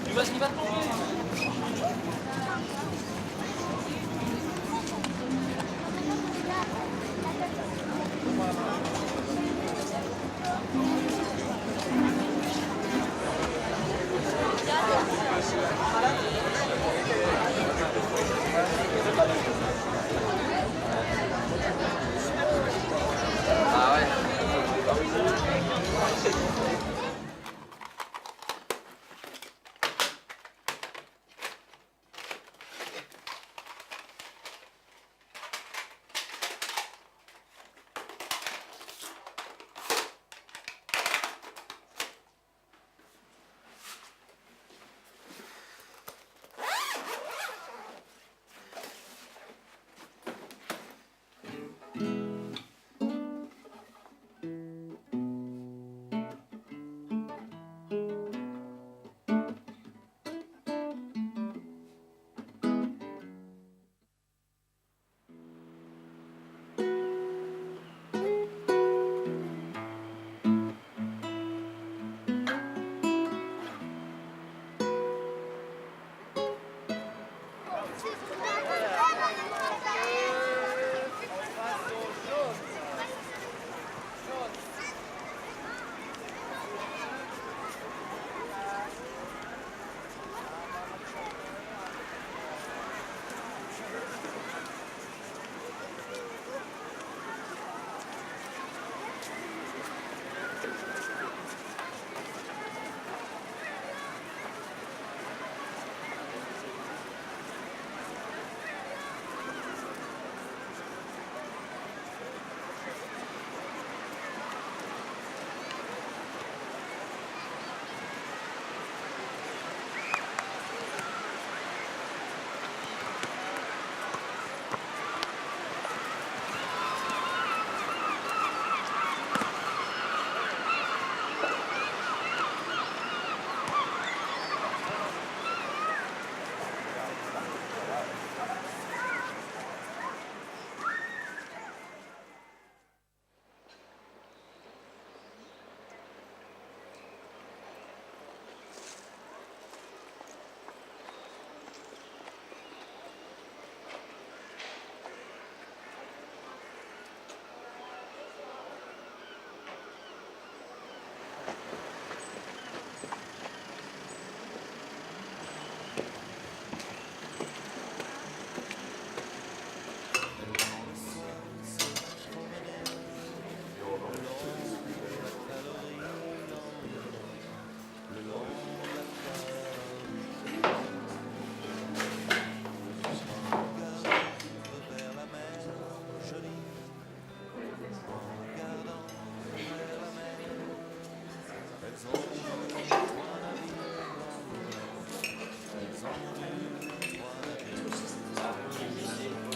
Tu vois ce qu'il va te Ah ouais.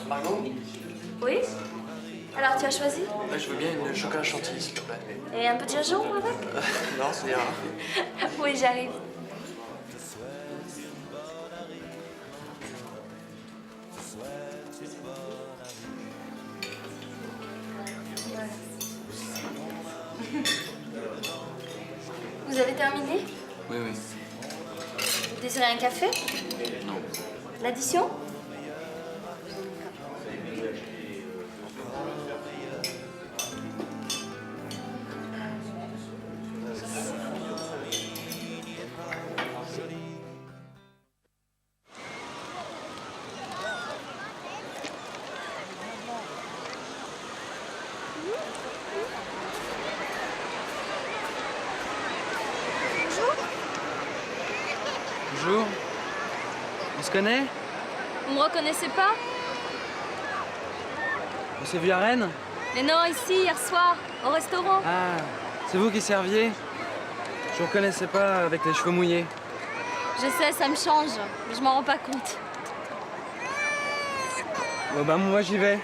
Pardon? Oui? Alors, tu as choisi? Je veux bien une chocolat chantilly, s'il te plaît. Et un peu de gingembre avec? Non, c'est ira. Oui, j'arrive. Vous avez terminé? Oui, oui. Vous désirez un café? Non. L'addition? Bonjour. On se connaît? Vous me reconnaissez pas? On s'est vu à Rennes? Mais non, ici, hier soir, au restaurant. Ah, c'est vous qui serviez? Je vous reconnaissais pas avec les cheveux mouillés. Je sais, ça me change, mais je m'en rends pas compte. Bon bah moi j'y vais.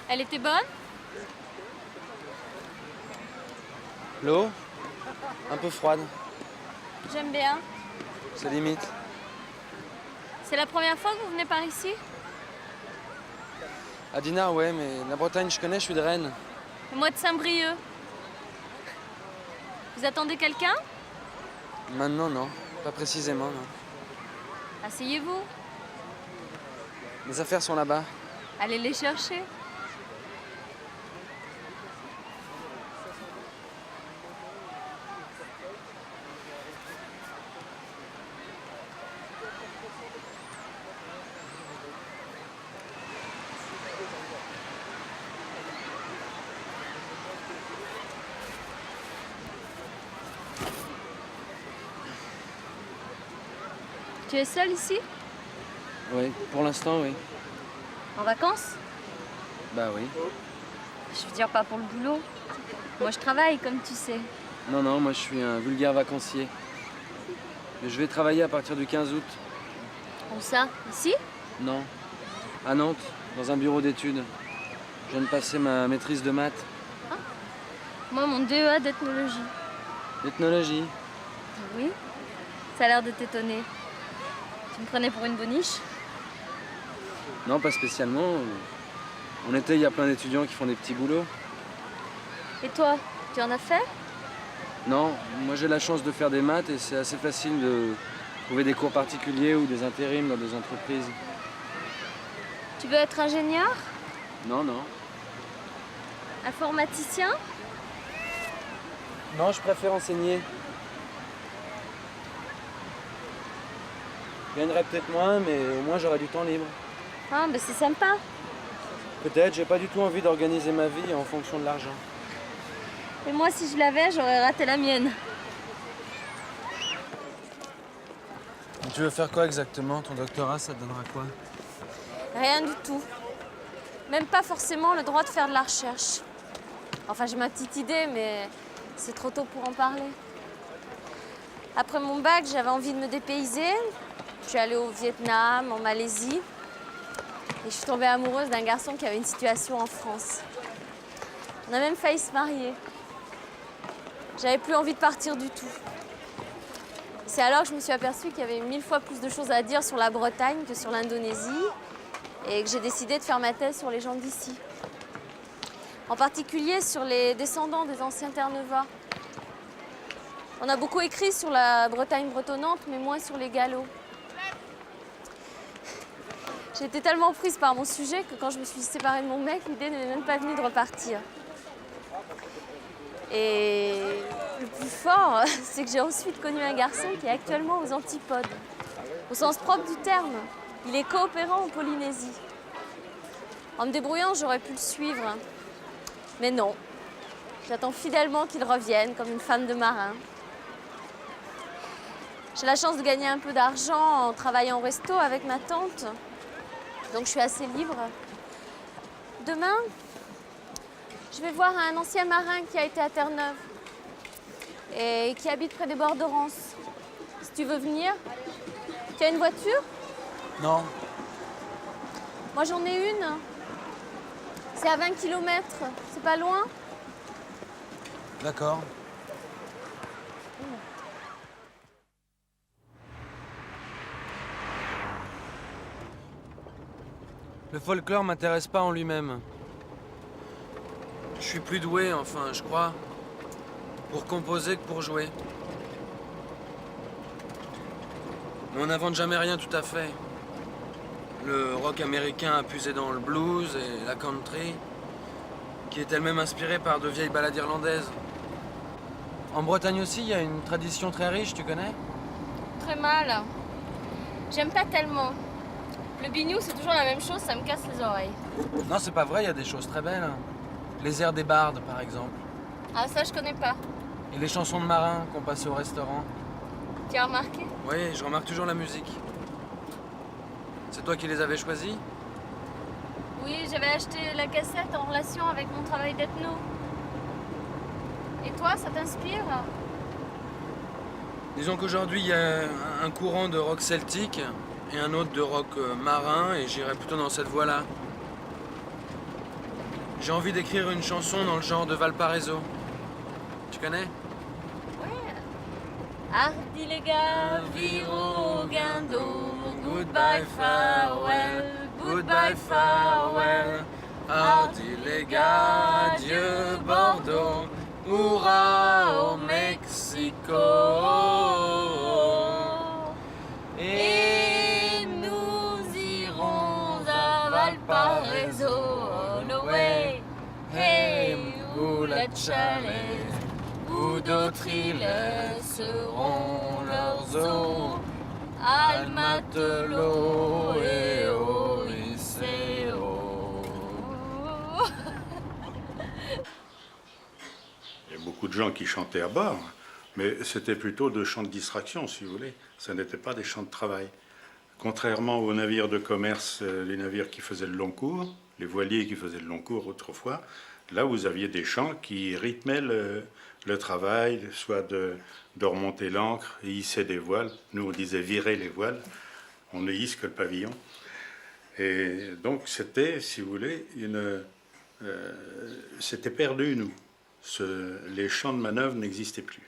Elle était bonne? L'eau, un peu froide, J'aime bien. c'est limite. C'est la première fois que vous venez par ici? À Dinard, ouais, mais la Bretagne, je connais, je suis de Rennes. Et moi de Saint-Brieuc. Vous attendez quelqu'un? Maintenant, non. Pas précisément, non. Asseyez-vous. Les affaires sont là-bas. Allez les chercher. Tu es seule ici? Oui, pour l'instant, oui. En vacances? Bah oui. Je veux dire pas pour le boulot. Moi je travaille comme tu sais. Non, non, moi je suis un vulgaire vacancier. Mais je vais travailler à partir du 15 août. Où ça? Ici? Non. À Nantes, dans un bureau d'études. Je viens de passer ma maîtrise de maths. Moi mon DEA d'ethnologie. Ethnologie. Oui? Ça a l'air de t'étonner. Tu me prenais pour une boniche? Non, pas spécialement. En été, il y a plein d'étudiants qui font des petits boulots. Et toi, tu en as fait? Non, moi j'ai la chance de faire des maths et c'est assez facile de trouver des cours particuliers ou des intérims dans des entreprises. Tu veux être ingénieur? Non, non. Informaticien? Non, je préfère enseigner. Je gagnerais peut-être moins, mais au moins j'aurai du temps libre. Ah, ben c'est sympa. Peut-être, j'ai pas du tout envie d'organiser ma vie en fonction de l'argent. Et moi, si je l'avais, j'aurais raté la mienne. Et tu veux faire quoi exactement? Ton doctorat, ça te donnera quoi? Rien du tout. Même pas forcément le droit de faire de la recherche. Enfin, j'ai ma petite idée, mais c'est trop tôt pour en parler. Après mon bac, j'avais envie de me dépayser. Je suis allée au Vietnam, en Malaisie. Et je suis tombée amoureuse d'un garçon qui avait une situation en France. On a même failli se marier. J'avais plus envie de partir du tout. C'est alors que je me suis aperçue qu'il y avait 1000 fois plus de choses à dire sur la Bretagne que sur l'Indonésie et que j'ai décidé de faire ma thèse sur les gens d'ici. En particulier sur les descendants des anciens Terre-Neuvois. On a beaucoup écrit sur la Bretagne bretonnante, mais moins sur les Gallos. J'ai été tellement prise par mon sujet que quand je me suis séparée de mon mec, l'idée ne m'est même pas venue de repartir. Et le plus fort, c'est que j'ai ensuite connu un garçon qui est actuellement aux antipodes. Au sens propre du terme. Il est coopérant en Polynésie. En me débrouillant, j'aurais pu le suivre. Mais non. J'attends fidèlement qu'il revienne, comme une femme de marin. J'ai la chance de gagner un peu d'argent en travaillant au resto avec ma tante. Donc je suis assez libre. Demain, je vais voir un ancien marin qui a été à Terre-Neuve et qui habite près des bords de Rance. Si tu veux venir, tu as une voiture? Non. Moi j'en ai une. C'est à 20 km, c'est pas loin. D'accord. Le folklore m'intéresse pas en lui-même. Je suis plus doué, enfin, je crois, pour composer que pour jouer. Mais on n'invente jamais rien tout à fait. Le rock américain a puisé dans le blues et la country, qui est elle-même inspirée par de vieilles ballades irlandaises. En Bretagne aussi, il y a une tradition très riche, tu connais? Très mal. J'aime pas tellement. Le biniou, c'est toujours la même chose, ça me casse les oreilles. Non, c'est pas vrai, il y a des choses très belles. Les airs des bardes, par exemple. Ah, ça, je connais pas. Et les chansons de marins qu'on passait au restaurant. Tu as remarqué? Oui, je remarque toujours la musique. C'est toi qui les avais choisis? Oui, j'avais acheté la cassette en relation avec mon travail d'ethno. Et toi, ça t'inspire? Disons qu'aujourd'hui, il y a un courant de rock celtique et un autre de rock marin, et j'irais plutôt dans cette voie-là. J'ai envie d'écrire une chanson dans le genre de Valparaiso. Tu connais? Hardi les gars, viro, guindo, goodbye, farewell, goodbye, farewell. Hardi les gars, adieu Bordeaux, hurrah au Mexico. Et nous irons à Valparaiso, all the way, hey, où la chalaise, où d'autres îles seront leurs eaux, al matelot et Oiseo. Il y a beaucoup de gens qui chantaient à bord, mais c'était plutôt de chants de distraction, si vous voulez. Ce n'était pas des chants de travail. Contrairement aux navires de commerce, les navires qui faisaient le long cours, les voiliers qui faisaient le long cours autrefois, là vous aviez des chants qui rythmaient le travail, soit de remonter l'ancre et hisser des voiles. Nous on disait virer les voiles, on ne hisse que le pavillon. Et donc c'était, si vous voulez, c'était perdu, nous. Les champs de manœuvre n'existaient plus.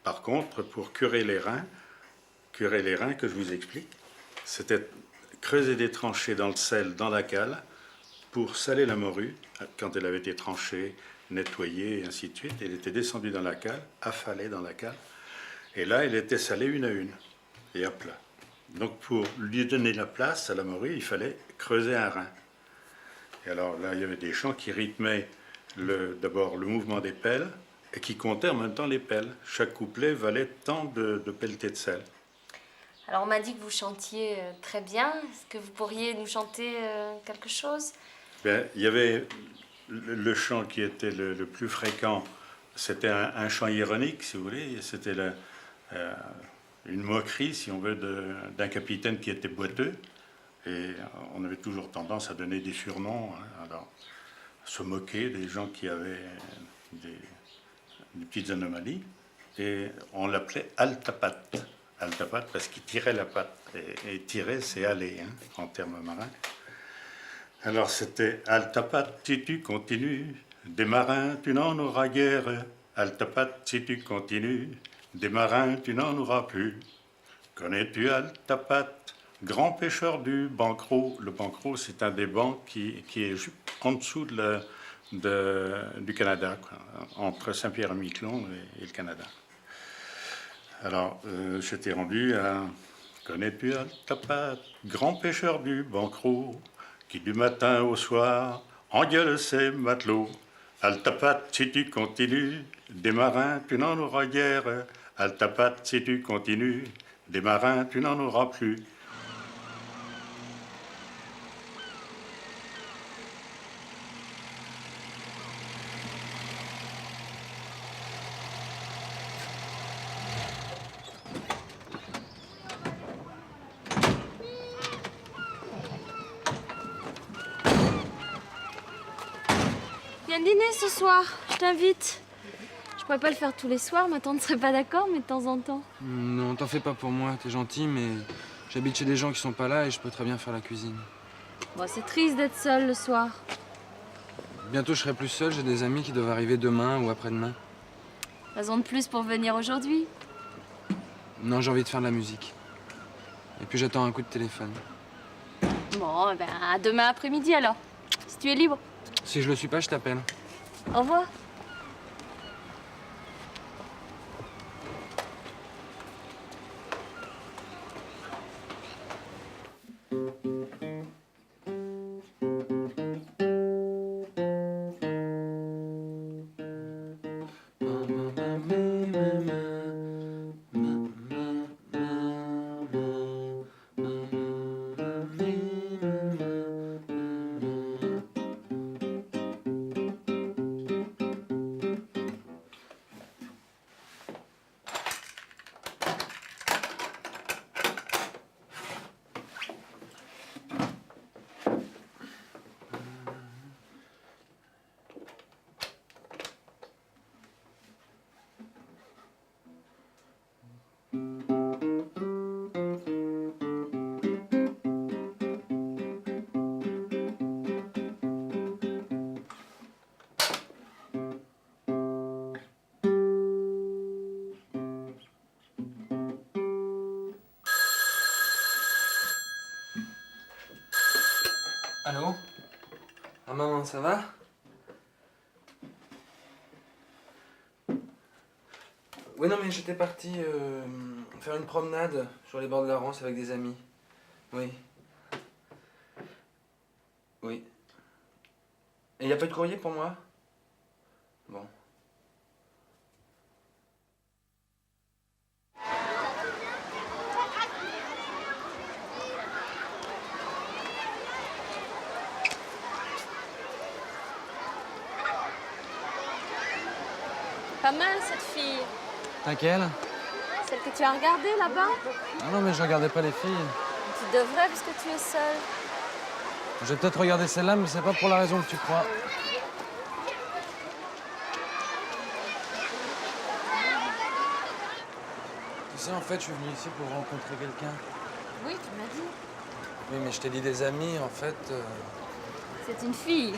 Par contre, pour curer les reins que je vous explique, c'était creuser des tranchées dans le sel, dans la cale, pour saler la morue. Quand elle avait été tranchée, nettoyée, et ainsi de suite, elle était descendue dans la cale, affalée dans la cale, et là, elle était salée une à une, et à plat. Donc, pour lui donner la place à la morue, il fallait creuser un rein. Et alors là, il y avait des chants qui rythmaient d'abord le mouvement des pelles, et qui comptaient en même temps les pelles. Chaque couplet valait tant de pelletées de sel. Alors on m'a dit que vous chantiez très bien. Est-ce que vous pourriez nous chanter quelque chose? Bien, il y avait le chant qui était le plus fréquent, c'était un chant ironique, si vous voulez. C'était une moquerie, si on veut, d'un capitaine qui était boiteux. Et on avait toujours tendance à donner des surnoms, hein, alors, se moquer des gens qui avaient des petites anomalies. Et on l'appelait Altapat. Altapat parce qu'il tirait la patte. Et tirer, c'est aller, hein, en termes marins. Alors c'était Altapat, si tu continues, des marins, tu n'en auras guère. Altapat, si tu continues, des marins, tu n'en auras plus. Connais-tu Altapat, grand pêcheur du Banquereau? Le Banquereau, c'est un des bancs qui est juste en dessous du Canada, quoi, entre Saint-Pierre-et-Miquelon et le Canada. Alors, j'étais rendu à Connais-tu Altapat, grand pêcheur du Banquereau, qui du matin au soir engueule ses matelots. Altapat, si tu continues, des marins, tu n'en auras guère. Altapat, si tu continues, des marins, tu n'en auras plus. Viens dîner ce soir, je t'invite. Je pourrais pas le faire tous les soirs, ma tante ne serait pas d'accord, mais de temps en temps. Non, t'en fais pas pour moi, t'es gentil, mais j'habite chez des gens qui sont pas là et je peux très bien faire la cuisine. Bon, c'est triste d'être seule le soir. Bientôt je serai plus seul, j'ai des amis qui doivent arriver demain ou après-demain. Raison de plus pour venir aujourd'hui. Non, j'ai envie de faire de la musique. Et puis j'attends un coup de téléphone. Bon, ben à demain après-midi alors, si tu es libre. Si je le suis pas, je t'appelle. Au revoir. Allô? Ah maman, ça va? Oui, non, mais j'étais parti faire une promenade sur les bords de la Rance avec des amis. Oui. Oui. Et y a pas de courrier pour moi? Bon. Pas mal cette fille. Laquelle? Celle que tu as regardée là-bas? Ah non, mais je regardais pas les filles. Tu devrais puisque tu es seule. J'ai peut-être regardé celle-là, mais c'est pas pour la raison que tu crois. Tu sais, en fait, je suis venu ici pour rencontrer quelqu'un. Oui, tu m'as dit. Oui, mais je t'ai dit des amis, en fait, C'est une fille.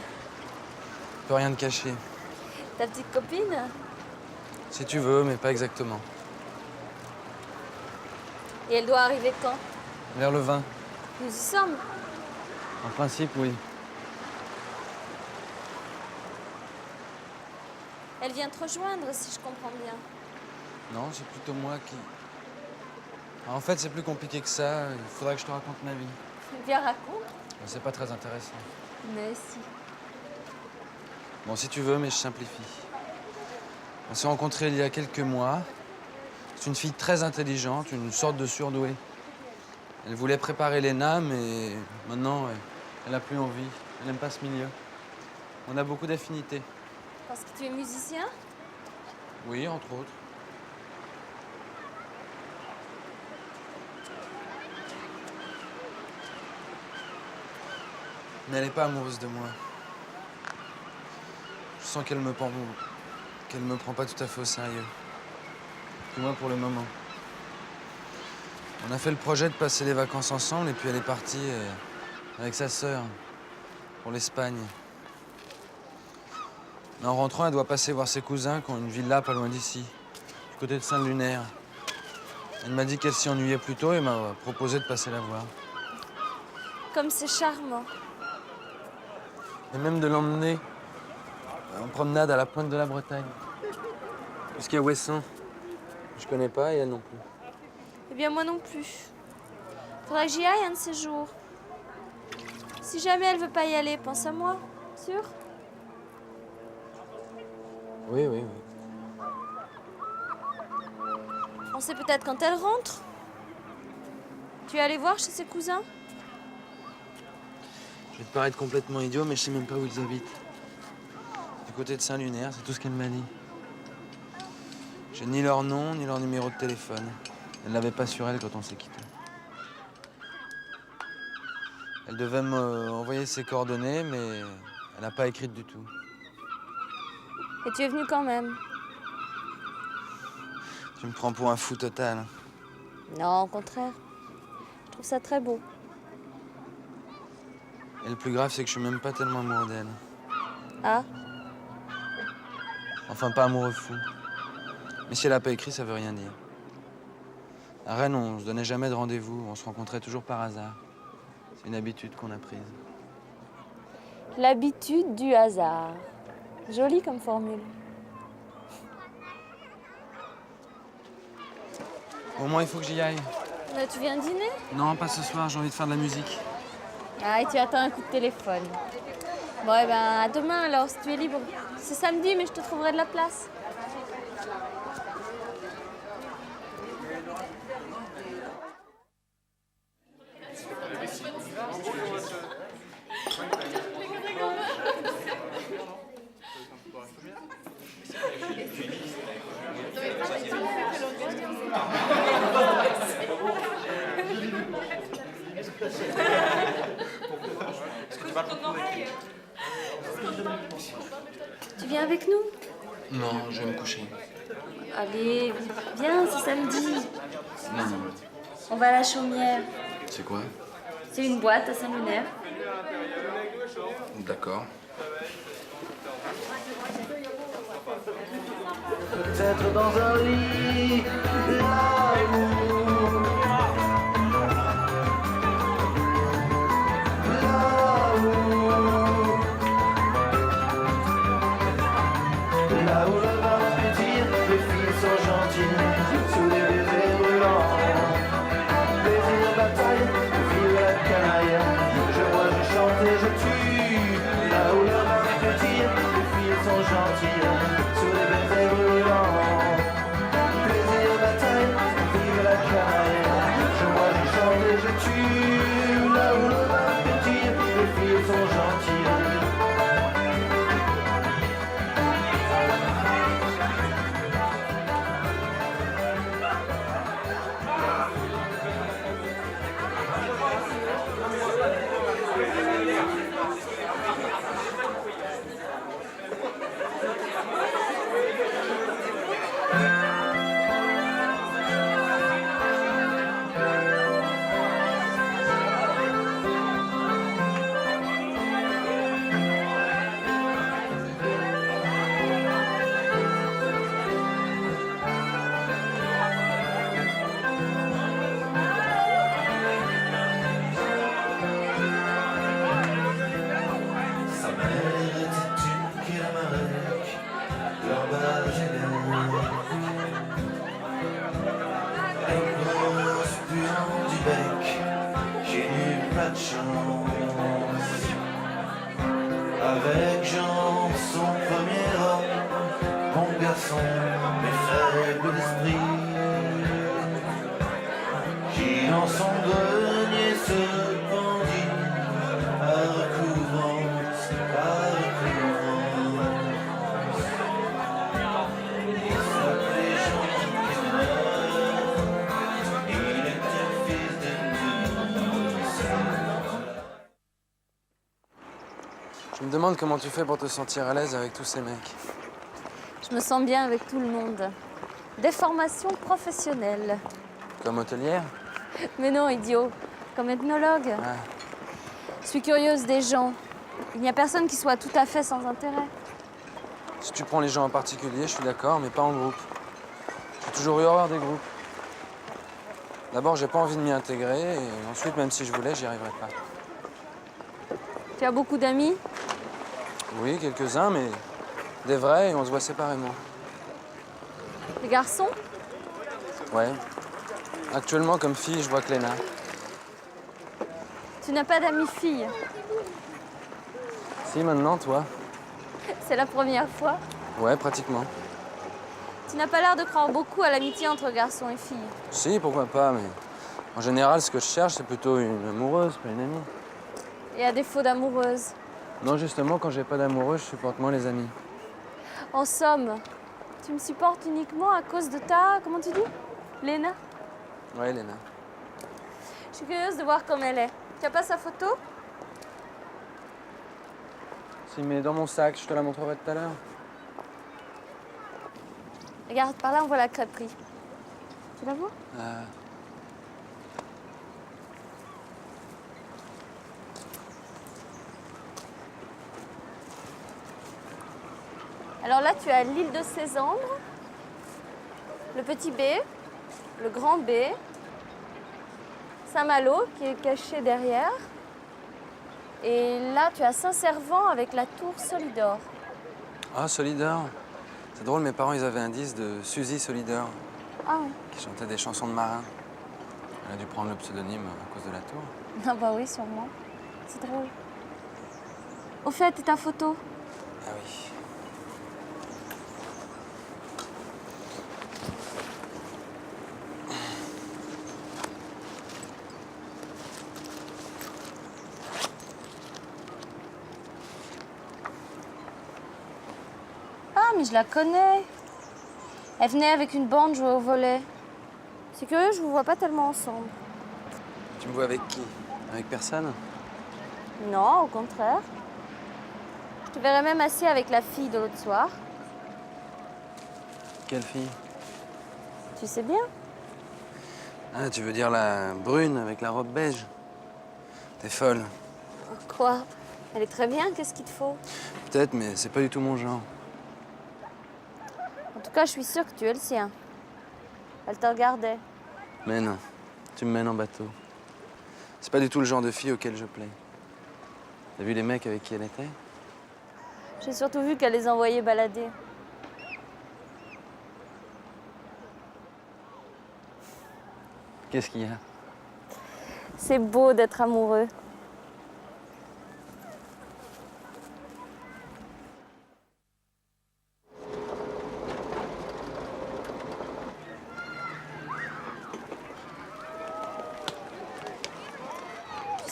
je peux rien te cacher. Ta petite copine? Si tu veux, mais pas exactement. Et elle doit arriver quand? Vers le 20. Nous y sommes. En principe, oui. Elle vient te rejoindre, si je comprends bien. Non, c'est plutôt moi qui... En fait, c'est plus compliqué que ça. Il faudrait que je te raconte ma vie. Viens, raconte. C'est pas très intéressant. Mais si. Bon, si tu veux, mais je simplifie. On s'est rencontrés il y a quelques mois. C'est une fille très intelligente, une sorte de surdouée. Elle voulait préparer l'ENA, mais maintenant, elle n'a plus envie. Elle n'aime pas ce milieu. On a beaucoup d'affinités. Parce que tu es musicien? Oui, entre autres. Mais elle n'est pas amoureuse de moi. Je sens qu'elle me prend pas tout à fait au sérieux. Du moins pour le moment. On a fait le projet de passer les vacances ensemble et puis elle est partie avec sa sœur pour l'Espagne. Mais en rentrant, elle doit passer voir ses cousins qui ont une villa pas loin d'ici, du côté de Saint-Lunaire. Elle m'a dit qu'elle s'y ennuyait plus tôt et m'a proposé de passer la voir. Comme c'est charmant. Et même de l'emmener en promenade à la pointe de la Bretagne. Jusqu'à Ouessant. Je connais pas et elle non plus. Eh bien, moi non plus. Faudrait que j'y aille un de ces jours. Si jamais elle veut pas y aller, pense à moi. Sûr? Oui, oui, oui. On sait peut-être quand elle rentre. Tu es allé voir chez ses cousins? Je vais te paraître complètement idiot, mais je sais même pas où ils habitent. Du côté de Saint-Lunaire, c'est tout ce qu'elle m'a dit. J'ai ni leur nom, ni leur numéro de téléphone. Elle l'avait pas sur elle quand on s'est quittés. Elle devait m'envoyer ses coordonnées, mais elle n'a pas écrite du tout. Et tu es venu quand même? Tu me prends pour un fou total. Non, au contraire. Je trouve ça très beau. Et le plus grave, c'est que je suis même pas tellement amoureux d'elle. Ah? Enfin, pas amoureux fou. Mais si elle n'a pas écrit, ça veut rien dire. À Rennes, on se donnait jamais de rendez-vous. On se rencontrait toujours par hasard. C'est une habitude qu'on a prise. L'habitude du hasard. Joli comme formule. Au moins, il faut que j'y aille. Tu viens dîner? Non, pas ce soir, j'ai envie de faire de la musique. Ah, et tu attends un coup de téléphone. Bon, eh ben, à demain alors, si tu es libre. C'est samedi, mais je te trouverai de la place. Tu viens avec nous? Non, je vais me coucher. Allez, viens, c'est samedi. Non, non. On va à la Chaumière. C'est quoi? C'est une boîte à Saint-Lunaire. D'accord. Peut-être dans un lit, là où nature, là où le vin pétille, les filles sont gentilles. Sa mère était une Kilmarec, l'emballage est elle grosse puante du bec, j'ai eu pas de chance. Avec Jean, son premier homme, bon garçon, mais faible d'esprit, qui dans son grenier se pendit, à recouvrance, à recouvrance. Il s'appelait Jean Quénard, il était fils de Nice. Je me demande comment tu fais pour te sentir à l'aise avec tous ces mecs. Je me sens bien avec tout le monde. Des formations professionnelles. Comme hôtelière? Mais non, idiot. Comme ethnologue. Ah. Je suis curieuse des gens. Il n'y a personne qui soit tout à fait sans intérêt. Si tu prends les gens en particulier, je suis d'accord, mais pas en groupe. J'ai toujours eu horreur des groupes. D'abord, j'ai pas envie de m'y intégrer, et ensuite, même si je voulais, j'y arriverais pas. Tu as beaucoup d'amis? Oui, quelques-uns, mais des vrais, et on se voit séparément. Des garçons? Ouais. Actuellement, comme fille, je vois que Léna. Tu n'as pas d'amis filles? Si, maintenant, toi? C'est la première fois. Ouais, pratiquement. Tu n'as pas l'air de croire beaucoup à l'amitié entre garçons et filles. Si, pourquoi pas, mais en général, ce que je cherche, c'est plutôt une amoureuse, pas une amie. Et à défaut d'amoureuse. Non, justement, quand j'ai pas d'amoureuse, je supporte moins les amis. En somme, tu me supportes uniquement à cause de ta... Comment tu dis? Léna? Ouais, Léna. Je suis curieuse de voir comme elle est. Tu as pas sa photo? Si, mais dans mon sac, je te la montrerai tout à l'heure. Regarde, par là, on voit la crêperie. Tu la vois? Alors là, tu as l'île de Cézanne, le petit B, le grand B, Saint-Malo qui est caché derrière. Et là, tu as Saint-Servant avec la tour Solidor. Ah, Solidor. C'est drôle, mes parents, ils avaient un disque de Suzy Solidor, Ah oui. qui chantait des chansons de marins. Elle a dû prendre le pseudonyme à cause de la tour. Ah bah oui, sûrement. C'est drôle. Au fait, et ta photo? Ah oui. Ah, mais je la connais. Elle venait avec une bande jouer au volley. C'est curieux, je vous vois pas tellement ensemble. Tu me vois avec qui? Avec personne? Non, au contraire. Je te verrais même assis avec la fille de l'autre soir. Quelle fille? Tu sais bien. Ah, tu veux dire la brune avec la robe beige? T'es folle. Quoi? Elle est très bien, qu'est-ce qu'il te faut? Peut-être, mais c'est pas du tout mon genre. En tout cas, je suis sûre que tu es le sien. Elle te regardait. Mais non, tu me mènes en bateau. C'est pas du tout le genre de fille auquel je plais. T'as vu les mecs avec qui elle était? J'ai surtout vu qu'elle les envoyait balader. Qu'est-ce qu'il y a? C'est beau d'être amoureux.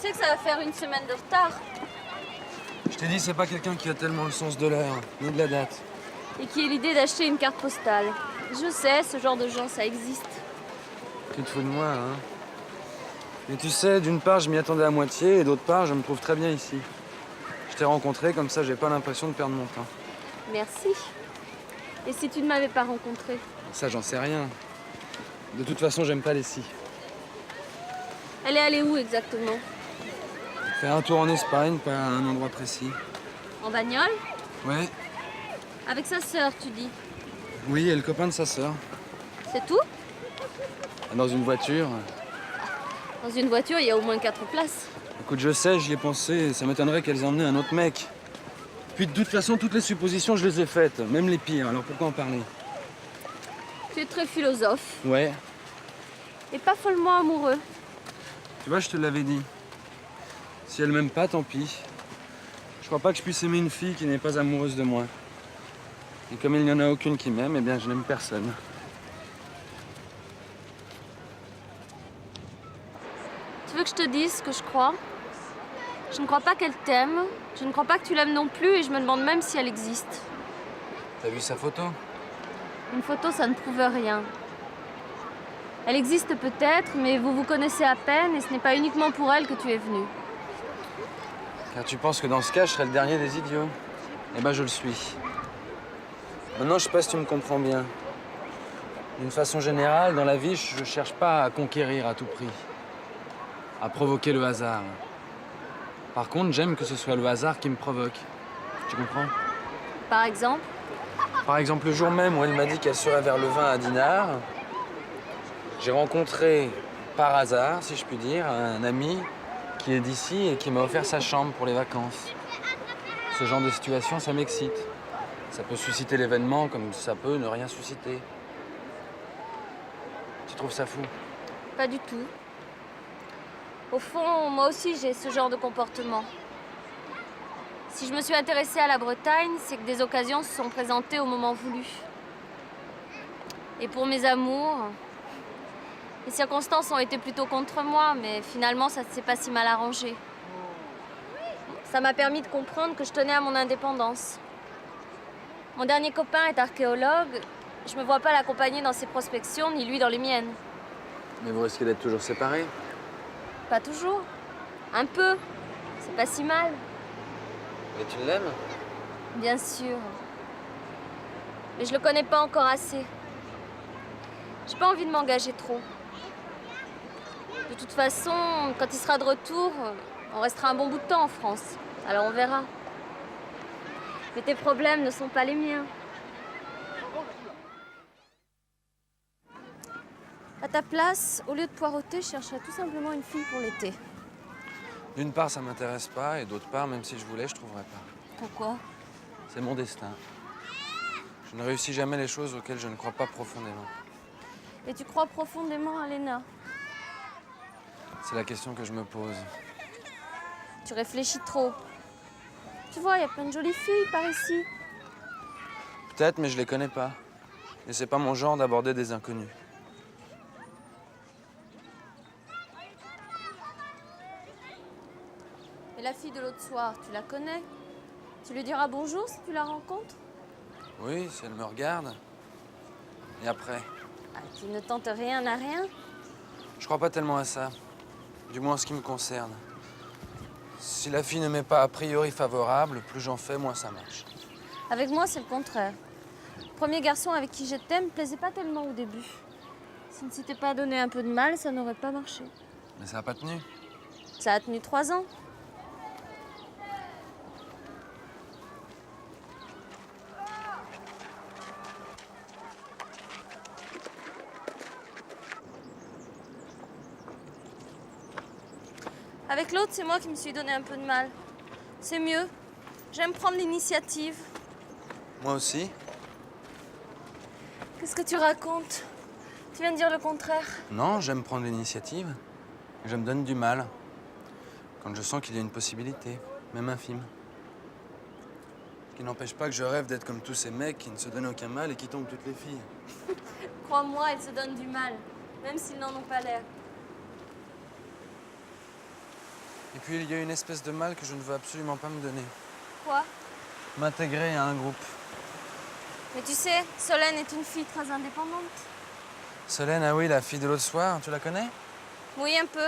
sais que ça va faire une semaine de retard Je t'ai dit, c'est pas quelqu'un qui a tellement le sens de l'heure, ni de la date. et qui ait l'idée d'acheter une carte postale. Je sais, ce genre de gens, ça existe. Tu te fous de moi, hein? Mais tu sais, d'une part, je m'y attendais à moitié, et d'autre part, je me trouve très bien ici. Je t'ai rencontré, comme ça, j'ai pas l'impression de perdre mon temps. Merci. Et si tu ne m'avais pas rencontré? Ça, j'en sais rien. De toute façon, j'aime pas les scies. Elle est allée où exactement? Faire un tour en Espagne, pas à un endroit précis. En bagnole? Ouais, Avec sa sœur, tu dis. oui, et le copain de sa sœur. C'est tout? Dans une voiture. Dans une voiture, il y a au moins 4 places. Écoute, je sais, j'y ai pensé, ça m'étonnerait qu'elles aient emmené un autre mec. Puis de toute façon, toutes les suppositions, je les ai faites, même les pires, alors pourquoi en parler? Tu es très philosophe Ouais, et pas follement amoureux. tu vois, je te l'avais dit. Si elle m'aime pas, tant pis. Je crois pas que je puisse aimer une fille qui n'est pas amoureuse de moi. Et comme il n'y en a aucune qui m'aime, eh bien, je n'aime personne. Tu veux que je te dise ce que je crois? Je ne crois pas qu'elle t'aime, je ne crois pas que tu l'aimes non plus et je me demande même si elle existe. T'as vu sa photo? Une photo, ça ne prouve rien. Elle existe peut-être, mais vous vous connaissez à peine et ce n'est pas uniquement pour elle que tu es venu. Car tu penses que dans ce cas, je serais le dernier des idiots. Eh ben, je le suis. Maintenant, je sais pas si tu me comprends bien. D'une façon générale, dans la vie, je cherche pas à conquérir à tout prix. À provoquer le hasard. Par contre, j'aime que ce soit le hasard qui me provoque. Tu comprends? Par exemple, Par exemple, le jour même où elle m'a dit qu'elle serait vers le vin à Dinard, j'ai rencontré, par hasard, si je puis dire, un ami qui est d'ici et qui m'a offert sa chambre pour les vacances. Ce genre de situation, ça m'excite. Ça peut susciter l'événement comme ça peut ne rien susciter. Tu trouves ça fou? pas du tout. Au fond, moi aussi, j'ai ce genre de comportement. Si je me suis intéressée à la Bretagne, c'est que des occasions se sont présentées au moment voulu. Et pour mes amours, les circonstances ont été plutôt contre moi, mais finalement, ça ne s'est pas si mal arrangé. Ça m'a permis de comprendre que je tenais à mon indépendance. Mon dernier copain est archéologue. Je me vois pas l'accompagner dans ses prospections, ni lui dans les miennes. Mais vous risquez d'être toujours séparés. Pas toujours. Un peu. C'est pas si mal. Mais tu l'aimes? Bien sûr. Mais je le connais pas encore assez. J'ai pas envie de m'engager trop. De toute façon, quand il sera de retour, on restera un bon bout de temps en France. Alors on verra. Mais tes problèmes ne sont pas les miens. À ta place, au lieu de poireauter, je chercherais tout simplement une fille pour l'été. D'une part, ça m'intéresse pas, et d'autre part, même si je voulais, je trouverais pas. Pourquoi? C'est mon destin. Je ne réussis jamais les choses auxquelles je ne crois pas profondément. Et tu crois profondément à Léna? C'est la question que je me pose. Tu réfléchis trop. Tu vois, il y a plein de jolies filles par ici. Peut-être, mais je les connais pas. Et c'est pas mon genre d'aborder des inconnus. Et la fille de l'autre soir, tu la connais? Tu lui diras bonjour si tu la rencontres? Oui, si elle me regarde. Et après? Ah, tu ne tentes rien à rien? Je crois pas tellement à ça. Du moins en ce qui me concerne. Si la fille ne m'est pas a priori favorable, plus j'en fais, moins ça marche. Avec moi, c'est le contraire. Le premier garçon avec qui j'étais me plaisait pas tellement au début. S'il ne s'était pas donné un peu de mal, ça n'aurait pas marché. Mais ça n'a pas tenu. Ça a tenu 3 ans. Avec l'autre, c'est moi qui me suis donné un peu de mal. C'est mieux. J'aime prendre l'initiative. Moi aussi. Qu'est-ce que tu racontes? Tu viens de dire le contraire. Non, j'aime prendre l'initiative. Je me donne du mal. Quand je sens qu'il y a une possibilité, même infime. Ce qui n'empêche pas que je rêve d'être comme tous ces mecs qui ne se donnent aucun mal et qui tombent toutes les filles. Crois-moi, elles se donnent du mal, même s'ils n'en ont pas l'air. Et puis il y a une espèce de mal que je ne veux absolument pas me donner. Quoi? M'intégrer à un groupe. Mais tu sais, Solène est une fille très indépendante. Solène, ah oui, la fille de l'autre soir, tu la connais? Oui, un peu.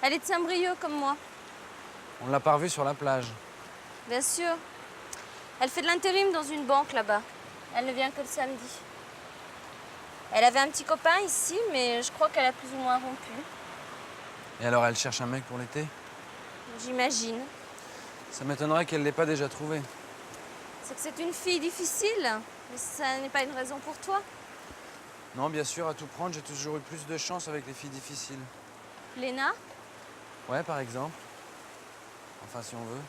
Elle est de Saint-Brieuc comme moi. On l'a pas revue sur la plage. Bien sûr. Elle fait de l'intérim dans une banque là-bas. Elle ne vient que le samedi. Elle avait un petit copain ici, mais je crois qu'elle a plus ou moins rompu. Et alors, elle cherche un mec pour l'été? J'imagine. Ça m'étonnerait qu'elle l'ait pas déjà trouvé. C'est que c'est une fille difficile, mais ça n'est pas une raison pour toi. Non, bien sûr, à tout prendre, j'ai toujours eu plus de chance avec les filles difficiles. Léna? Ouais, par exemple. Enfin, si on veut.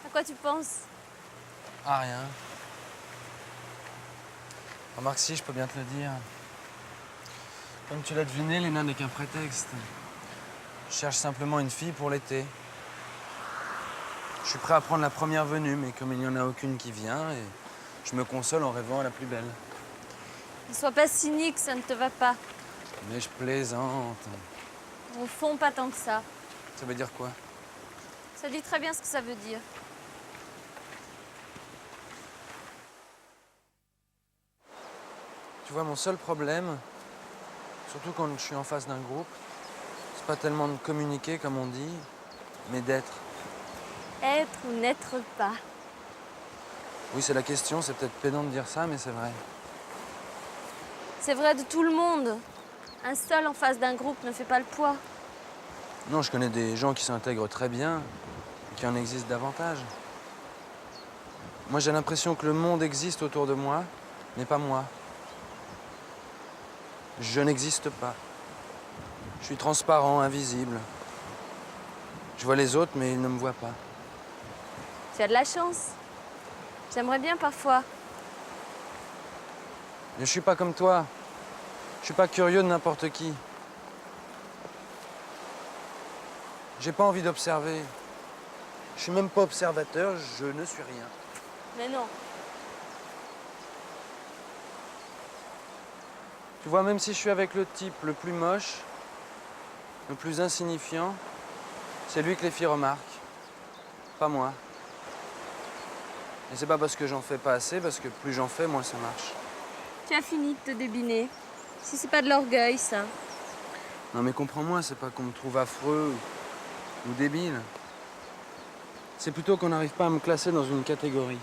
À quoi tu penses? Ah, rien. Remarque, si, je peux bien te le dire. Comme tu l'as deviné, Léna n'est qu'un prétexte. Je cherche simplement une fille pour l'été. Je suis prêt à prendre la première venue, mais comme il n'y en a aucune qui vient, et je me console en rêvant à la plus belle. Ne sois pas cynique, ça ne te va pas. Mais je plaisante. Au fond, pas tant que ça. Ça veut dire quoi? Ça dit très bien ce que ça veut dire. Tu vois, mon seul problème, surtout quand je suis en face d'un groupe, c'est pas tellement de communiquer, comme on dit, mais d'être. Être ou n'être pas. Oui, c'est la question, c'est peut-être pédant de dire ça, mais c'est vrai. C'est vrai de tout le monde. Un seul en face d'un groupe ne fait pas le poids. Non, je connais des gens qui s'intègrent très bien, et qui en existent davantage. Moi, j'ai l'impression que le monde existe autour de moi, mais pas moi. Je n'existe pas. Je suis transparent, invisible. Je vois les autres, mais ils ne me voient pas. Tu as de la chance. J'aimerais bien parfois. Mais je suis pas comme toi. Je suis pas curieux de n'importe qui. J'ai pas envie d'observer. Je suis même pas observateur, je ne suis rien. Mais non. Tu vois, même si je suis avec le type le plus moche, le plus insignifiant, c'est lui que les filles remarquent. Pas moi. Et c'est pas parce que j'en fais pas assez, parce que plus j'en fais, moins ça marche. Tu as fini de te débiner. Si c'est pas de l'orgueil, ça. Non mais comprends-moi, c'est pas qu'on me trouve affreux ou débile. C'est plutôt qu'on n'arrive pas à me classer dans une catégorie.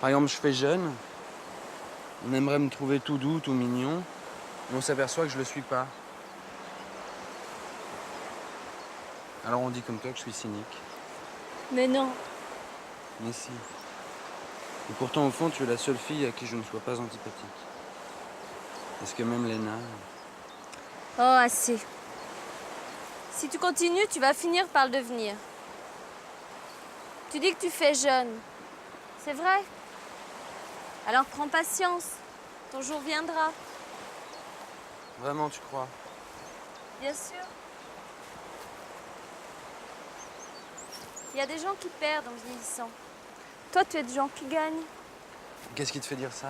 Par exemple, je fais jeune. On aimerait me trouver tout doux, tout mignon, mais on s'aperçoit que je le suis pas. Alors on dit comme toi que je suis cynique. Mais non. Mais si. Et pourtant, au fond, tu es la seule fille à qui je ne sois pas antipathique. Parce que même Léna... Oh, assez. Si tu continues, tu vas finir par le devenir. Tu dis que tu fais jeune. C'est vrai. Alors prends patience. Ton jour viendra. Vraiment, tu crois? Bien sûr. Il y a des gens qui perdent en vieillissant. Toi, tu es des gens qui gagnent. Qu'est-ce qui te fait dire ça?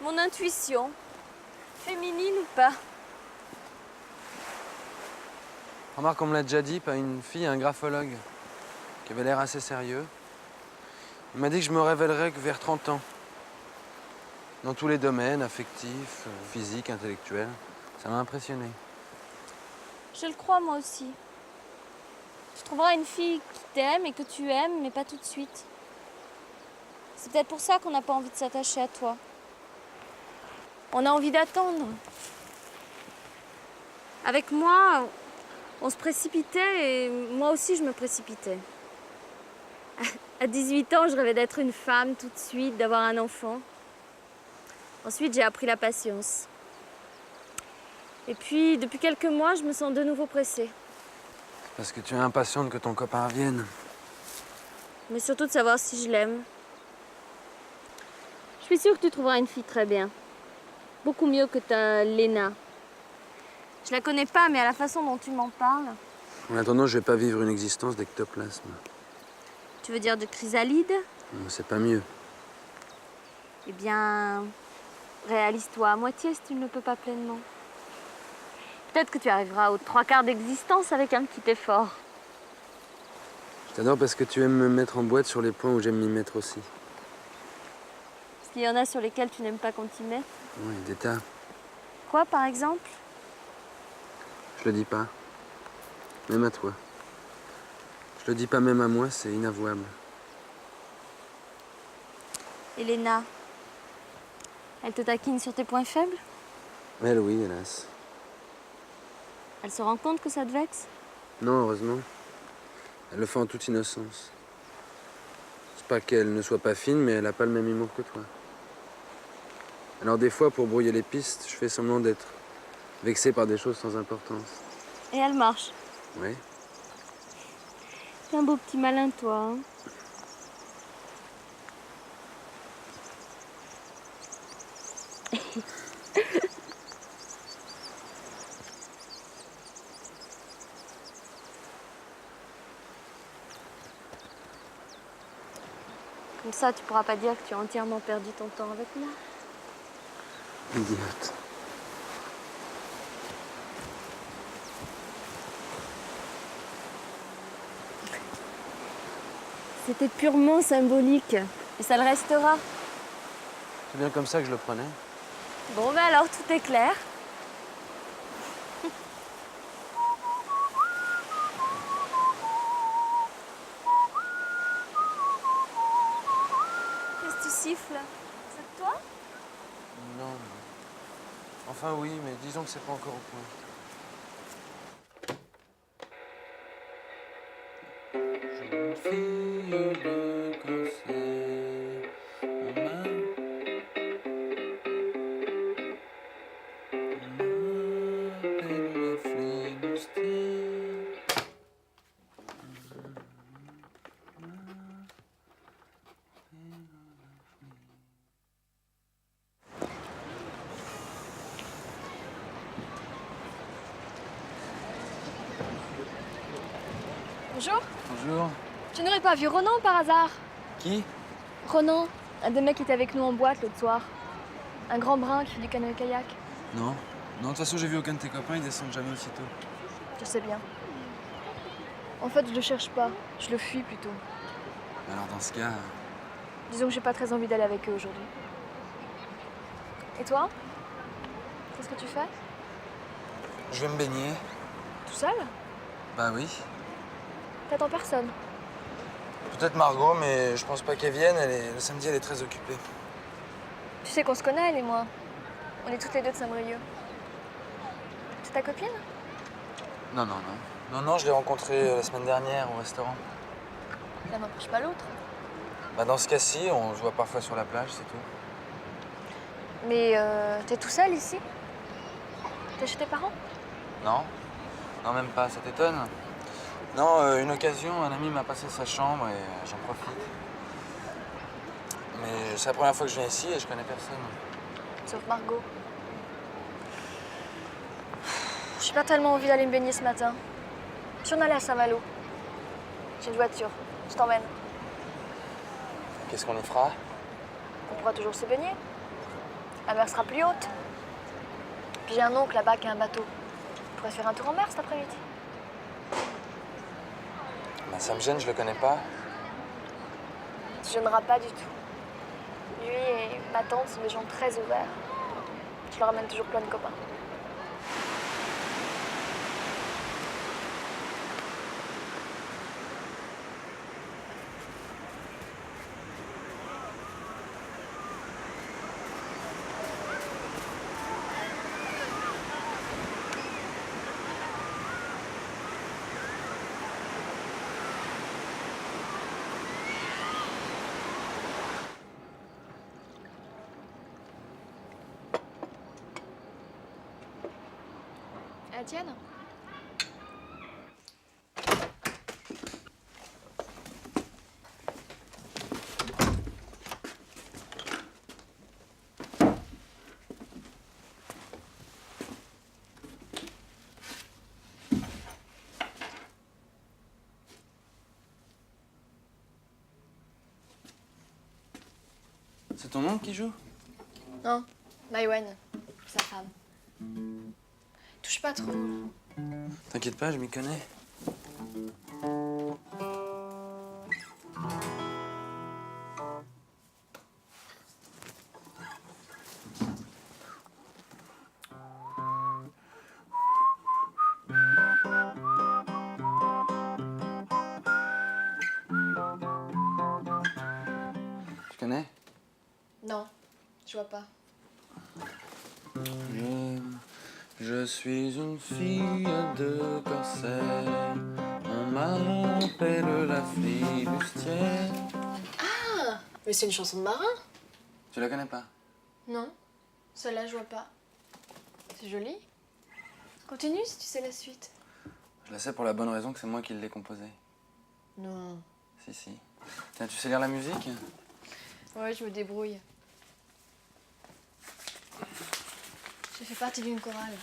Mon intuition, féminine ou pas. Remarque, on me l'a déjà dit, pas une fille, un graphologue, qui avait l'air assez sérieux. Il m'a dit que je me révélerais que vers 30 ans. Dans tous les domaines, affectifs, physiques, intellectuels. Ça m'a impressionné. Je le crois, moi aussi. Tu trouveras une fille qui t'aime et que tu aimes, mais pas tout de suite. C'est peut-être pour ça qu'on n'a pas envie de s'attacher à toi. On a envie d'attendre. Avec moi, on se précipitait et moi aussi je me précipitais. À 18 ans, je rêvais d'être une femme tout de suite, d'avoir un enfant. Ensuite, j'ai appris la patience. Et puis, depuis quelques mois, je me sens de nouveau pressée. Parce que tu es impatiente que ton copain revienne. Mais surtout de savoir si je l'aime. Je suis sûre que tu trouveras une fille très bien. Beaucoup mieux que ta Léna. Je la connais pas, mais à la façon dont tu m'en parles. En attendant, je vais pas vivre une existence d'ectoplasme. Tu veux dire de chrysalide? C'est pas mieux. Eh bien, réalise-toi à moitié si tu ne le peux pas pleinement. Peut-être que tu arriveras aux 3/4 d'existence avec un petit effort. Je t'adore parce que tu aimes me mettre en boîte sur les points où j'aime m'y mettre aussi. Parce qu'il y en a sur lesquels tu n'aimes pas qu'on t'y mette. Oui, des tas. Quoi, par exemple? Je le dis pas. Même à toi. Je le dis pas même à moi, c'est inavouable. Elena, elle te taquine sur tes points faibles? Elle, oui, hélas. Elle se rend compte que ça te vexe? Non, heureusement. Elle le fait en toute innocence. C'est pas qu'elle ne soit pas fine, mais elle a pas le même humour que toi. Alors des fois, pour brouiller les pistes, je fais semblant d'être vexé par des choses sans importance. Et elle marche. Oui. T'es un beau petit malin, toi. Hein? Comme ça, tu pourras pas dire que tu as entièrement perdu ton temps avec moi. Idiote. C'était purement symbolique. Et ça le restera. C'est bien comme ça que je le prenais. Bon, ben alors, tout est clair. Qu'est-ce que tu siffles? C'est de toi? Non. Enfin oui, mais disons que c'est pas encore au point. Jeune fille de cancer, on m'appelle la flibustière. Bonjour, Bonjour. tu n'aurais pas vu Ronan par hasard? Qui? Ronan, un des mecs qui était avec nous en boîte l'autre soir. Un grand brun qui fait du canoë-kayak. Non. Non, de toute façon, j'ai vu aucun de tes copains, ils descendent jamais aussitôt. Je sais bien. En fait, je le cherche pas, je le fuis plutôt. Alors dans ce cas, Disons que j'ai pas très envie d'aller avec eux aujourd'hui. Et toi? Qu'est-ce que tu fais? je vais me baigner. Tout seul? Bah oui. T'attends personne. Peut-être Margot, mais je pense pas qu'elle vienne. Le samedi, elle est très occupée. Tu sais qu'on se connaît, elle et moi. On est toutes les deux de Saint-Brieuc. C'est ta copine? Non, non, non. Non, je l'ai rencontrée la semaine dernière au restaurant. L'un n'empêche pas l'autre. Bah dans ce cas-ci, on se voit parfois sur la plage, c'est tout. Mais t'es tout seul ici? T'es chez tes parents? Non. Non, même pas, ça t'étonne? Non, une occasion, un ami m'a passé sa chambre et j'en profite. Mais c'est la première fois que je viens ici et je connais personne. Sauf Margot. J'ai pas tellement envie d'aller me baigner ce matin. Si on allait à Saint-Malo. J'ai une voiture. Je t'emmène. Qu'est-ce qu'on y fera? On pourra toujours se baigner. La mer sera plus haute. Puis j'ai un oncle là-bas qui a un bateau. On pourrait faire un tour en mer cet après-midi. Bah ça me gêne, je le connais pas. Tu gêneras pas du tout. Lui et ma tante sont des gens très ouverts. Je leur amène toujours plein de copains. La tienne? Ce C'est ton oncle qui joue? Non, Maïwen, sa femme. Touche pas trop. T'inquiète pas, je m'y connais. Tu connais? Non, je vois pas. Je suis une fille de Corsaire. On m'appelle la flibustière. Ah, mais c'est une chanson de marin. Tu la connais pas? Non, celle-là, je vois pas. C'est joli. Continue si tu sais la suite. Je la sais pour la bonne raison que c'est moi qui l'ai composée. Non. Si, si. Tiens, tu sais lire la musique? Ouais, je me débrouille. Je fais partie d'une chorale.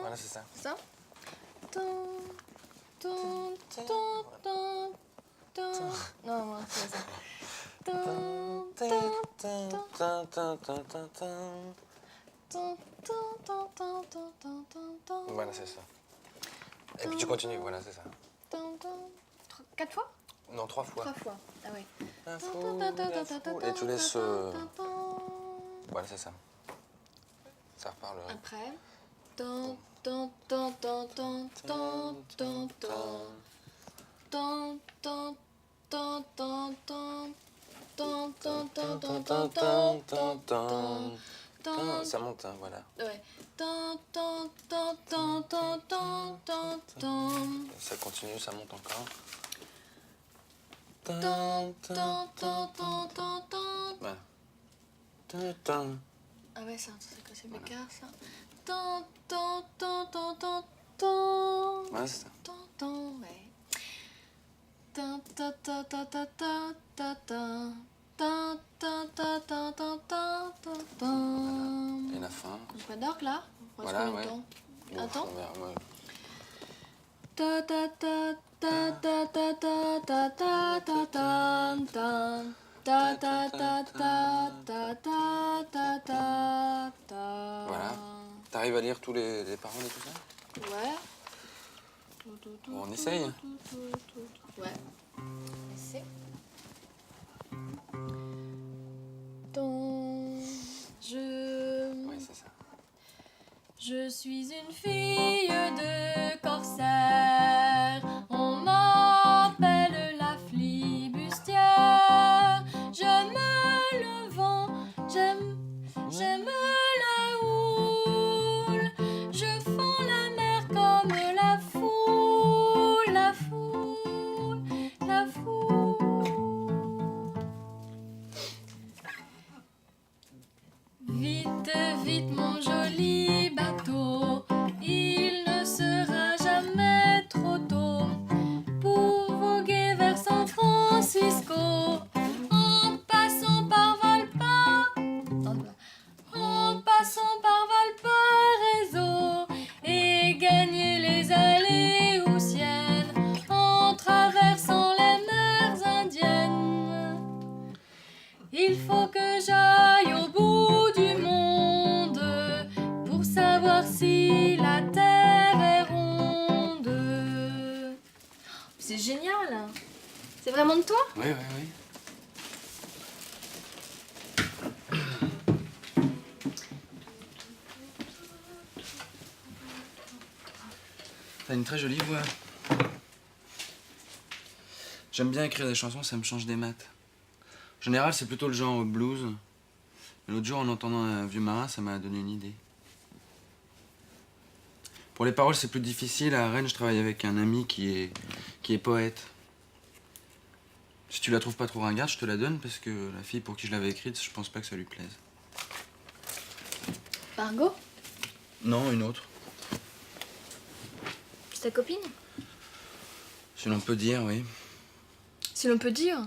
Voilà, c'est ça. Ça? Non, moi, c'est ça. Voilà, c'est ça. Et puis tu continues, voilà, c'est ça. 4 fois? Non, 3 fois. 3 fois. Ah ouais. La foule. Et tu laisses... Voilà, c'est ça. Ça repart le rythme. Après. Ça monte, hein, voilà. Ouais. Ça continue, ça monte encore. Voilà. Ah ouais, c'est un truc que c'est Bécard, ça. Voilà, c'est ça. Ouais. Et la fin. On fait pas d'orgue là? On reste Voilà, combien de ouais. temps? Bon, Attends. ouais. Voilà. T'arrives à lire tous les paroles et tout ça? Ouais. Bon, on essaye. Ouais. Essaye. Ouais, c'est ça. Je suis une fille de Corsaire, on m'appelle la flibustière. J'aime le vent, j'aime la houle. Je fends la mer comme la foule, la foule, la foule. Vite, vite, mon joli bateau, il ne sera jamais trop tôt pour voguer vers San Francisco, en passant par Valparaiso et gagner les Aléoutiennes en traversant les mers indiennes. Il faut que j'aille au bout du monde pour savoir si la terre est ronde. C'est génial. C'est vraiment de toi? Oui. T'as une très jolie voix. J'aime bien écrire des chansons, ça me change des maths. En général, c'est plutôt le genre blues. Mais l'autre jour, en entendant un vieux marin, ça m'a donné une idée. Pour les paroles, c'est plus difficile. À Rennes, je travaille avec un ami qui est poète. Si tu la trouves pas trop ringarde, je te la donne parce que la fille pour qui je l'avais écrite, je pense pas que ça lui plaise. Margot? Non, une autre. C'est ta copine? Si l'on peut dire, oui. Si l'on peut dire.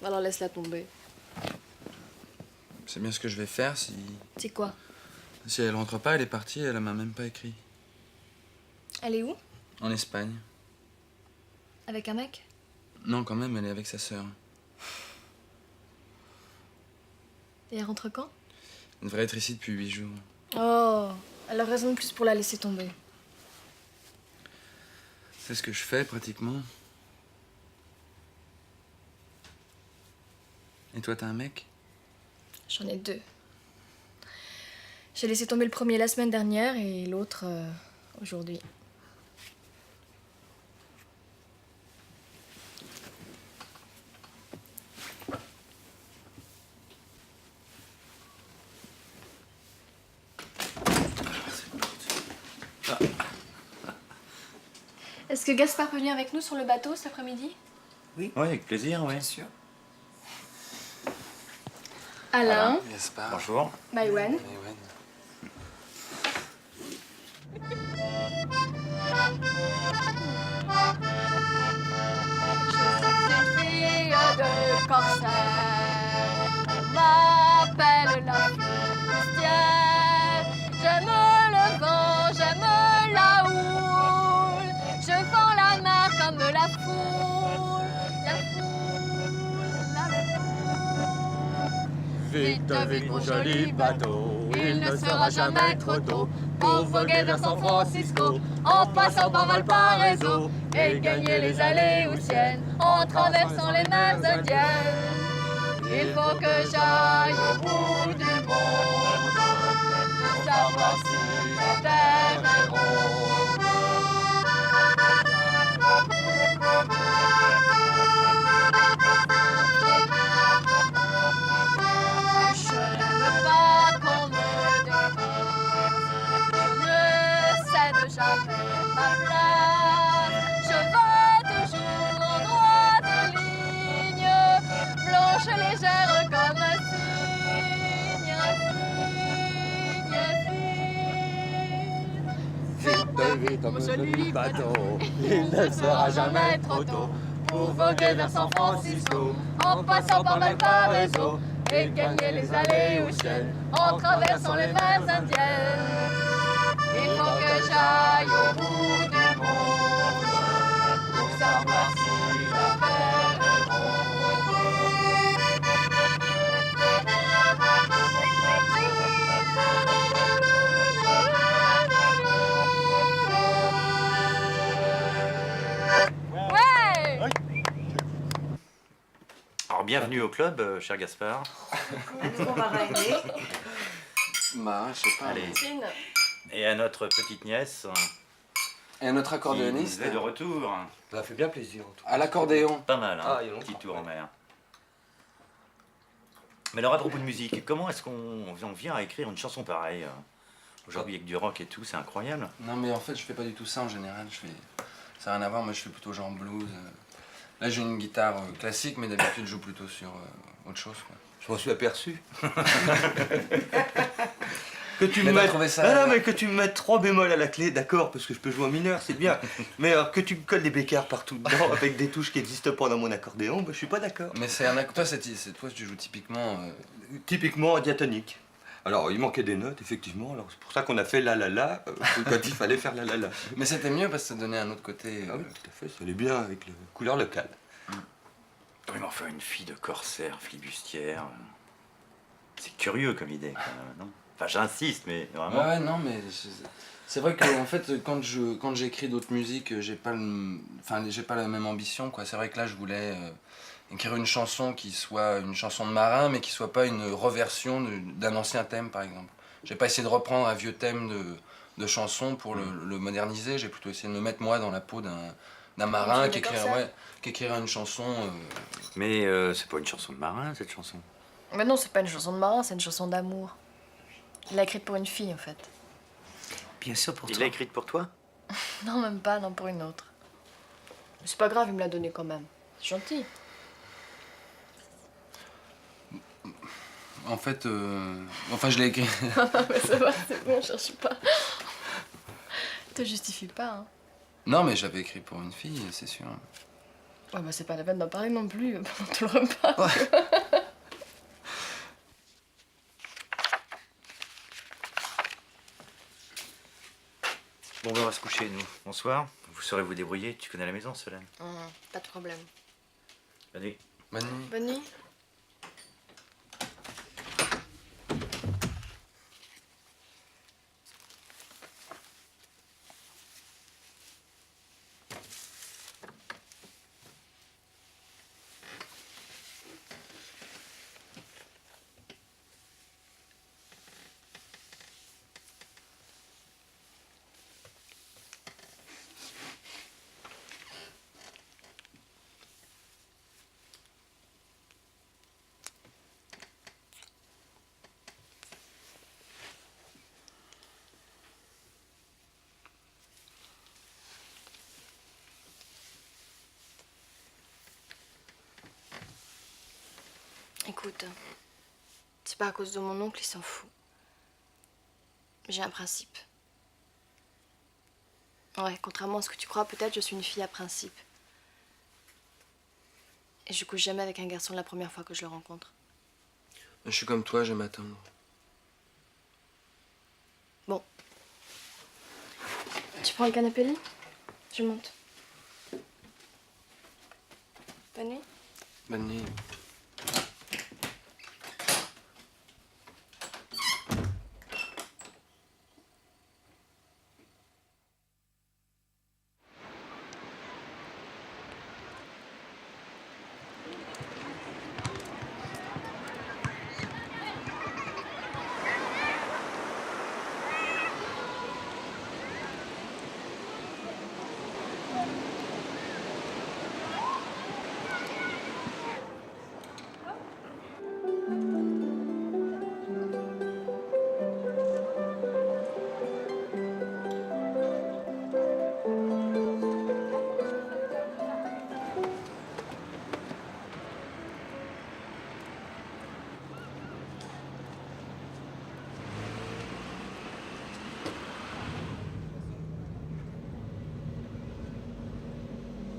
Alors laisse-la tomber. C'est bien ce que je vais faire si... C'est quoi? Si elle rentre pas, elle est partie, elle m'a même pas écrit. Elle est où? En Espagne. Avec un mec? Non, quand même, elle est avec sa sœur. Et elle rentre quand? Elle devrait être ici depuis 8 jours. Oh, alors raison de plus pour la laisser tomber. C'est ce que je fais, pratiquement. Et toi, t'as un mec? J'en ai 2. J'ai laissé tomber le premier la semaine dernière et l'autre aujourd'hui. Est-ce que Gaspard peut venir avec nous sur le bateau cet après-midi? Oui, avec plaisir, oui. Bien sûr. Alain, Gaspard. Bonjour. Maïwen. Maïwen. Une fille de Corsaire, on m'appelle la flibustière. J'aime le vent, j'aime la houle, je vends la mer comme la foule, la foule, la foule. Vite, vite, mon joli bateau, il ne sera jamais trop tôt pour voguer vers San Francisco, en passant par Valparaiso et gagner les allées haussiennes, en traversant les mers indiennes. Il faut que j'aille au bout du monde pour savoir si la terre est ronde. Je n'aime pas qu'on me dépasse, je ne cède jamais ma place. Je vais toujours en droite ligne, blanche et légère comme un cygne, un cygne, un cygne. Vite, vite, mon joli bateau, il ne sera jamais trop tôt pour voguer vers San Francisco, en passant par Valparaiso et gagner les allées haussiennes, en traversant les mers indiennes. Il faut que j'aille au bout du monde pour savoir si la terre est ronde. Ouais! Alors bienvenue au club, cher Gaspard. Bah, je sais pas. Allez. Et à notre petite nièce, Et notre qui accordéoniste, nous est de retour. Ça fait bien plaisir. En tout cas. à l'accordéon. Pas mal, hein, Ah, il y a longtemps. petit tour en mer. Mais alors à propos de musique, comment est-ce qu'on vient à écrire une chanson pareille aujourd'hui avec du rock et tout, c'est incroyable. Non, mais en fait, je fais pas du tout ça en général. Ça n'a rien à voir, moi je fais plutôt genre blues. Là, j'ai une guitare classique, mais d'habitude, je joue plutôt sur autre chose, quoi. Je m'en suis aperçu. Que tu Mais me t'as mettes... trouvé ça, Non, mais que tu me mettes 3 bémols à la clé, d'accord, parce que je peux jouer en mineur, c'est bien. Mais alors que tu me colles des bécards partout dedans avec des touches qui n'existent pas dans mon accordéon, bah, je suis pas d'accord. Mais c'est un toi, toi, tu joues typiquement. Typiquement diatonique. Alors, il manquait des notes, effectivement, alors c'est pour ça qu'on a fait la la la, quand il fallait faire la la la. Mais c'était mieux parce que ça donnait un autre côté. Ah oui, tout à fait, ça allait bien avec la couleur locale. Oui, mais enfin, une fille de corsaire, flibustière, c'est curieux comme idée, quand même, non? Enfin, j'insiste, mais vraiment. Ouais, non, mais c'est vrai que en fait, quand j'écris d'autres musiques, j'ai pas la même ambition, quoi. C'est vrai que là, je voulais écrire une chanson qui soit une chanson de marin, mais qui soit pas une reversion d'un ancien thème, par exemple. J'ai pas essayé de reprendre un vieux thème de chanson pour le moderniser. J'ai plutôt essayé de me mettre moi dans la peau d'un marin qui écrirait une chanson. Mais c'est pas une chanson de marin, cette chanson. Mais non, c'est pas une chanson de marin, c'est une chanson d'amour. Il l'a écrite pour une fille, en fait. Bien sûr pour Il toi. l'a écrite pour toi? Non, même pas, non, pour une autre. Mais c'est pas grave, il me l'a donnée quand même. C'est gentil. En fait, enfin, je l'ai écrit. Mais ça va, c'est bon, cherche pas. Te justifie pas, hein. Non, mais j'avais écrit pour une fille, c'est sûr. Ouais, bah c'est pas la peine d'en parler non plus pendant tout le repas. Ouais. Bon, ben, on va se coucher, nous. Bonsoir. Vous saurez vous débrouiller. Tu connais la maison, Solène. Pas de problème. Bonne nuit. Bonne nuit. Bonne nuit. Écoute, c'est pas à cause de mon oncle, il s'en fout. J'ai un principe. Ouais, contrairement à ce que tu crois, peut-être je suis une fille à principe. Et je couche jamais avec un garçon la première fois que je le rencontre. Je suis comme toi, j'aime attendre. Bon. Tu prends le canapé lit? Je monte. Bonne nuit. Bonne nuit.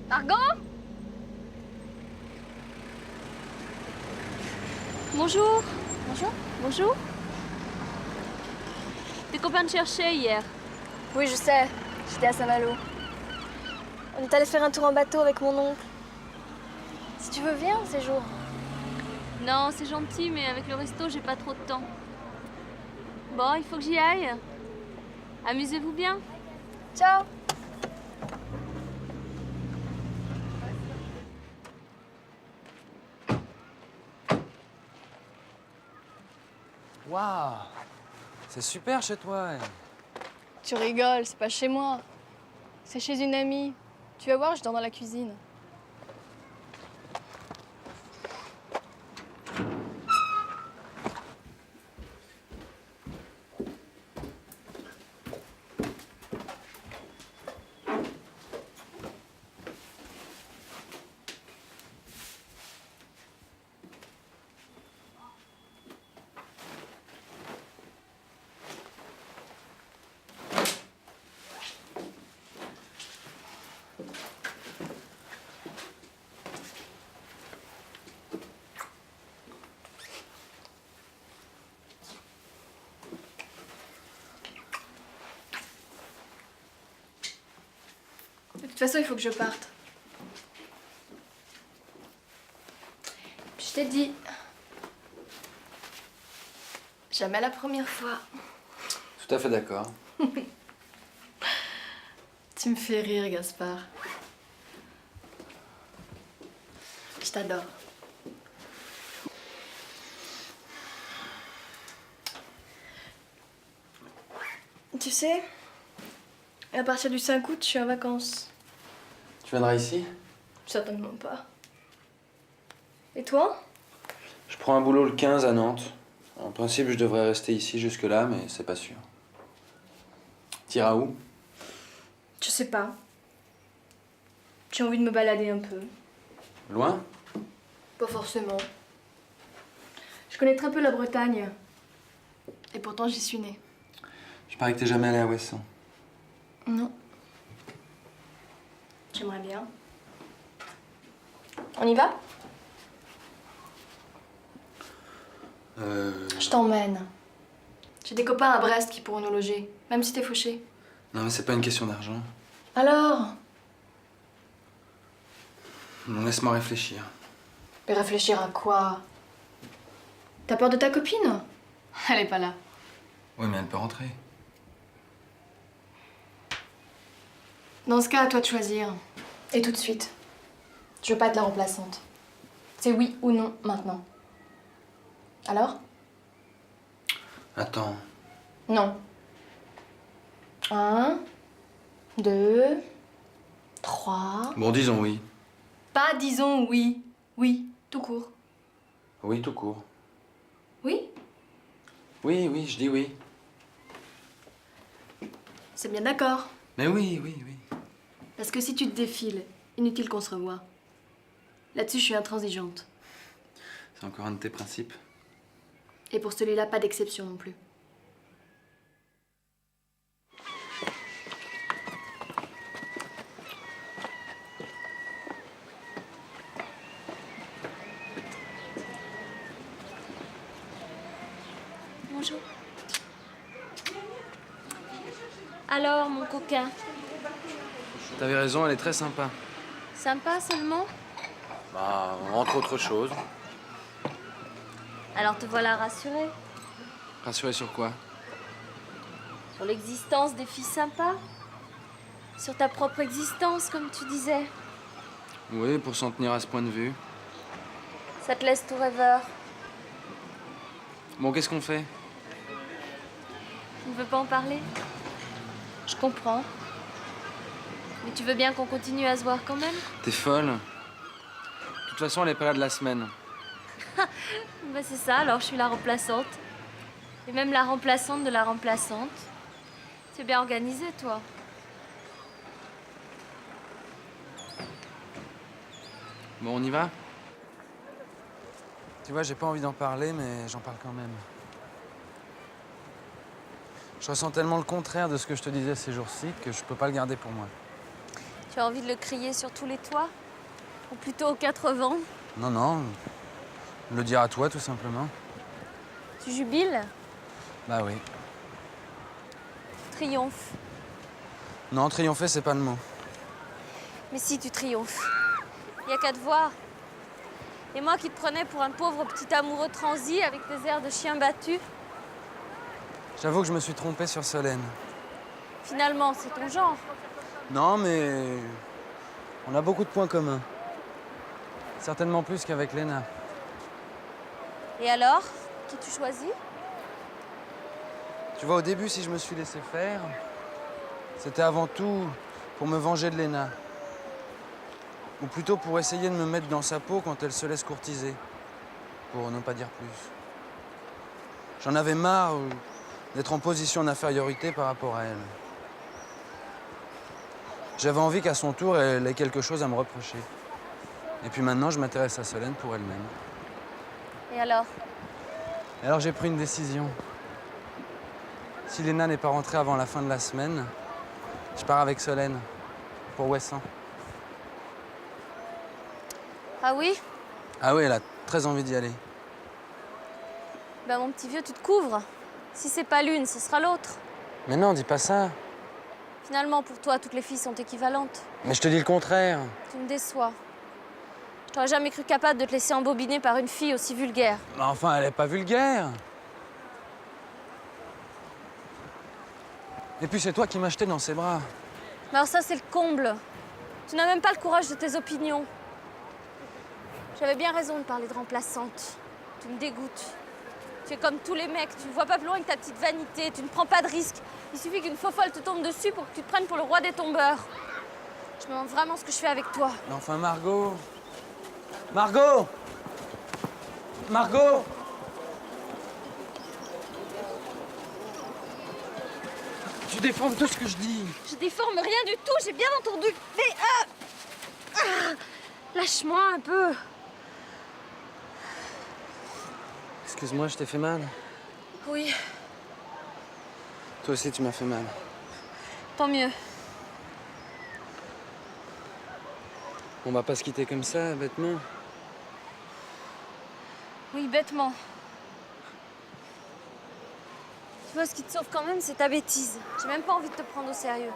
Margot? Bonjour. Bonjour. Bonjour. Tes copains te cherchaient hier. Oui, je sais. J'étais à Saint-Malo. On est allé faire un tour en bateau avec mon oncle. Si tu veux, viens ces jours. Non, c'est gentil, mais avec le resto, j'ai pas trop de temps. Bon, il faut que j'y aille. Amusez-vous bien. Ciao. Waouh! C'est super chez toi. Tu rigoles, c'est pas chez moi. C'est chez une amie. Tu vas voir, je dors dans la cuisine. De toute façon, il faut que je parte. Je t'ai dit. Jamais la première fois. Tout à fait d'accord. Tu me fais rire, Gaspard. Je t'adore. Tu sais, à partir du 5 août, je suis en vacances. Tu viendras ici? Certainement pas. Et toi? Je prends un boulot le 15 à Nantes. En principe, je devrais rester ici jusque-là, mais c'est pas sûr. T'iras où? Je sais pas. J'ai envie de me balader un peu. Loin? Pas forcément. Je connais très peu la Bretagne. Et pourtant, j'y suis née. Je parie que t'es jamais allé à Ouessant. Non. J'aimerais bien. On y va? Je t'emmène. J'ai des copains à Brest qui pourront nous loger, même si t'es fauché. Non, mais c'est pas une question d'argent. Alors? Non, laisse-moi réfléchir. Mais réfléchir à quoi? T'as peur de ta copine? Elle est pas là. Oui, mais elle peut rentrer. Dans ce cas, à toi de choisir. Et tout de suite. Je veux pas être la remplaçante. C'est oui ou non maintenant. Alors? Attends. Non. 1, 2, 3... Bon, disons oui. Pas disons oui. Oui, tout court. Oui, tout court. Oui? Oui, oui, je dis oui. C'est bien d'accord. Mais oui, oui, oui. Parce que si tu te défiles, inutile qu'on se revoie. Là-dessus, je suis intransigeante. C'est encore un de tes principes. Et pour celui-là, pas d'exception non plus. Bonjour. Alors, mon coquin, T'avais raison, elle est très sympa. sympa seulement? Bah, entre autres choses. Alors te voilà rassurée Rassuré sur quoi? sur l'existence des filles sympas? Sur ta propre existence, comme tu disais? Oui, pour s'en tenir à ce point de vue. Ça te laisse tout rêveur. Bon, qu'est-ce qu'on fait? Tu ne veux pas en parler? Je comprends. Mais tu veux bien qu'on continue à se voir quand même? T'es folle. De toute façon, elle est pas là de la semaine. Bah c'est ça, alors je suis la remplaçante. Et même la remplaçante de la remplaçante. Tu es bien organisée, toi. Bon, on y va? Tu vois, j'ai pas envie d'en parler, mais j'en parle quand même. Je ressens tellement le contraire de ce que je te disais ces jours-ci que je peux pas le garder pour moi. Tu as envie de le crier sur tous les toits? Ou plutôt aux quatre vents? Non, non. Le dire à toi, tout simplement. Tu jubiles? Bah oui. Triomphe. Non, triompher, c'est pas le mot. Mais si, tu triomphes. Il n'y a qu'à te voir. Et moi qui te prenais pour un pauvre petit amoureux transi avec des airs de chien battu, J'avoue que je me suis trompé sur Solène. finalement, c'est ton genre. Non, mais on a beaucoup de points communs. Certainement plus qu'avec Léna. Et alors, qui tu choisis? Tu vois, au début, si je me suis laissé faire, c'était avant tout pour me venger de Léna. Ou plutôt pour essayer de me mettre dans sa peau quand elle se laisse courtiser. Pour ne pas dire plus. J'en avais marre d'être en position d'infériorité par rapport à elle. J'avais envie qu'à son tour, elle ait quelque chose à me reprocher. Et puis maintenant, je m'intéresse à Solène pour elle-même. Et alors? Et alors j'ai pris une décision. Si Léna n'est pas rentrée avant la fin de la semaine, je pars avec Solène pour Ouessant. Ah oui? Ah oui, elle a très envie d'y aller. Ben mon petit vieux, tu te couvres. Si c'est pas l'une, ce sera l'autre. Mais non, dis pas ça. Finalement, pour toi, toutes les filles sont équivalentes. Mais je te dis le contraire. Tu me déçois. Je t'aurais jamais cru capable de te laisser embobiner par une fille aussi vulgaire. Mais enfin, elle est pas vulgaire. Et puis c'est toi qui m'as jeté dans ses bras. Mais alors ça, c'est le comble. Tu n'as même pas le courage de tes opinions. J'avais bien raison de parler de remplaçante. Tu me dégoûtes. Tu es comme tous les mecs, tu ne vois pas plus loin que ta petite vanité, tu ne prends pas de risques. Il suffit qu'une faux folle te tombe dessus pour que tu te prennes pour le roi des tombeurs. Je me demande vraiment ce que je fais avec toi. Mais enfin, Margot. Margot! Margot! Tu déformes tout ce que je dis. Je déforme rien du tout, j'ai bien entendu. Mais lâche-moi un peu. Excuse-moi, je t'ai fait mal. Oui, Toi aussi, tu m'as fait mal. tant mieux. On va pas se quitter comme ça, bêtement. Oui, bêtement. Tu vois, ce qui te sauve quand même, c'est ta bêtise. J'ai même pas envie de te prendre au sérieux.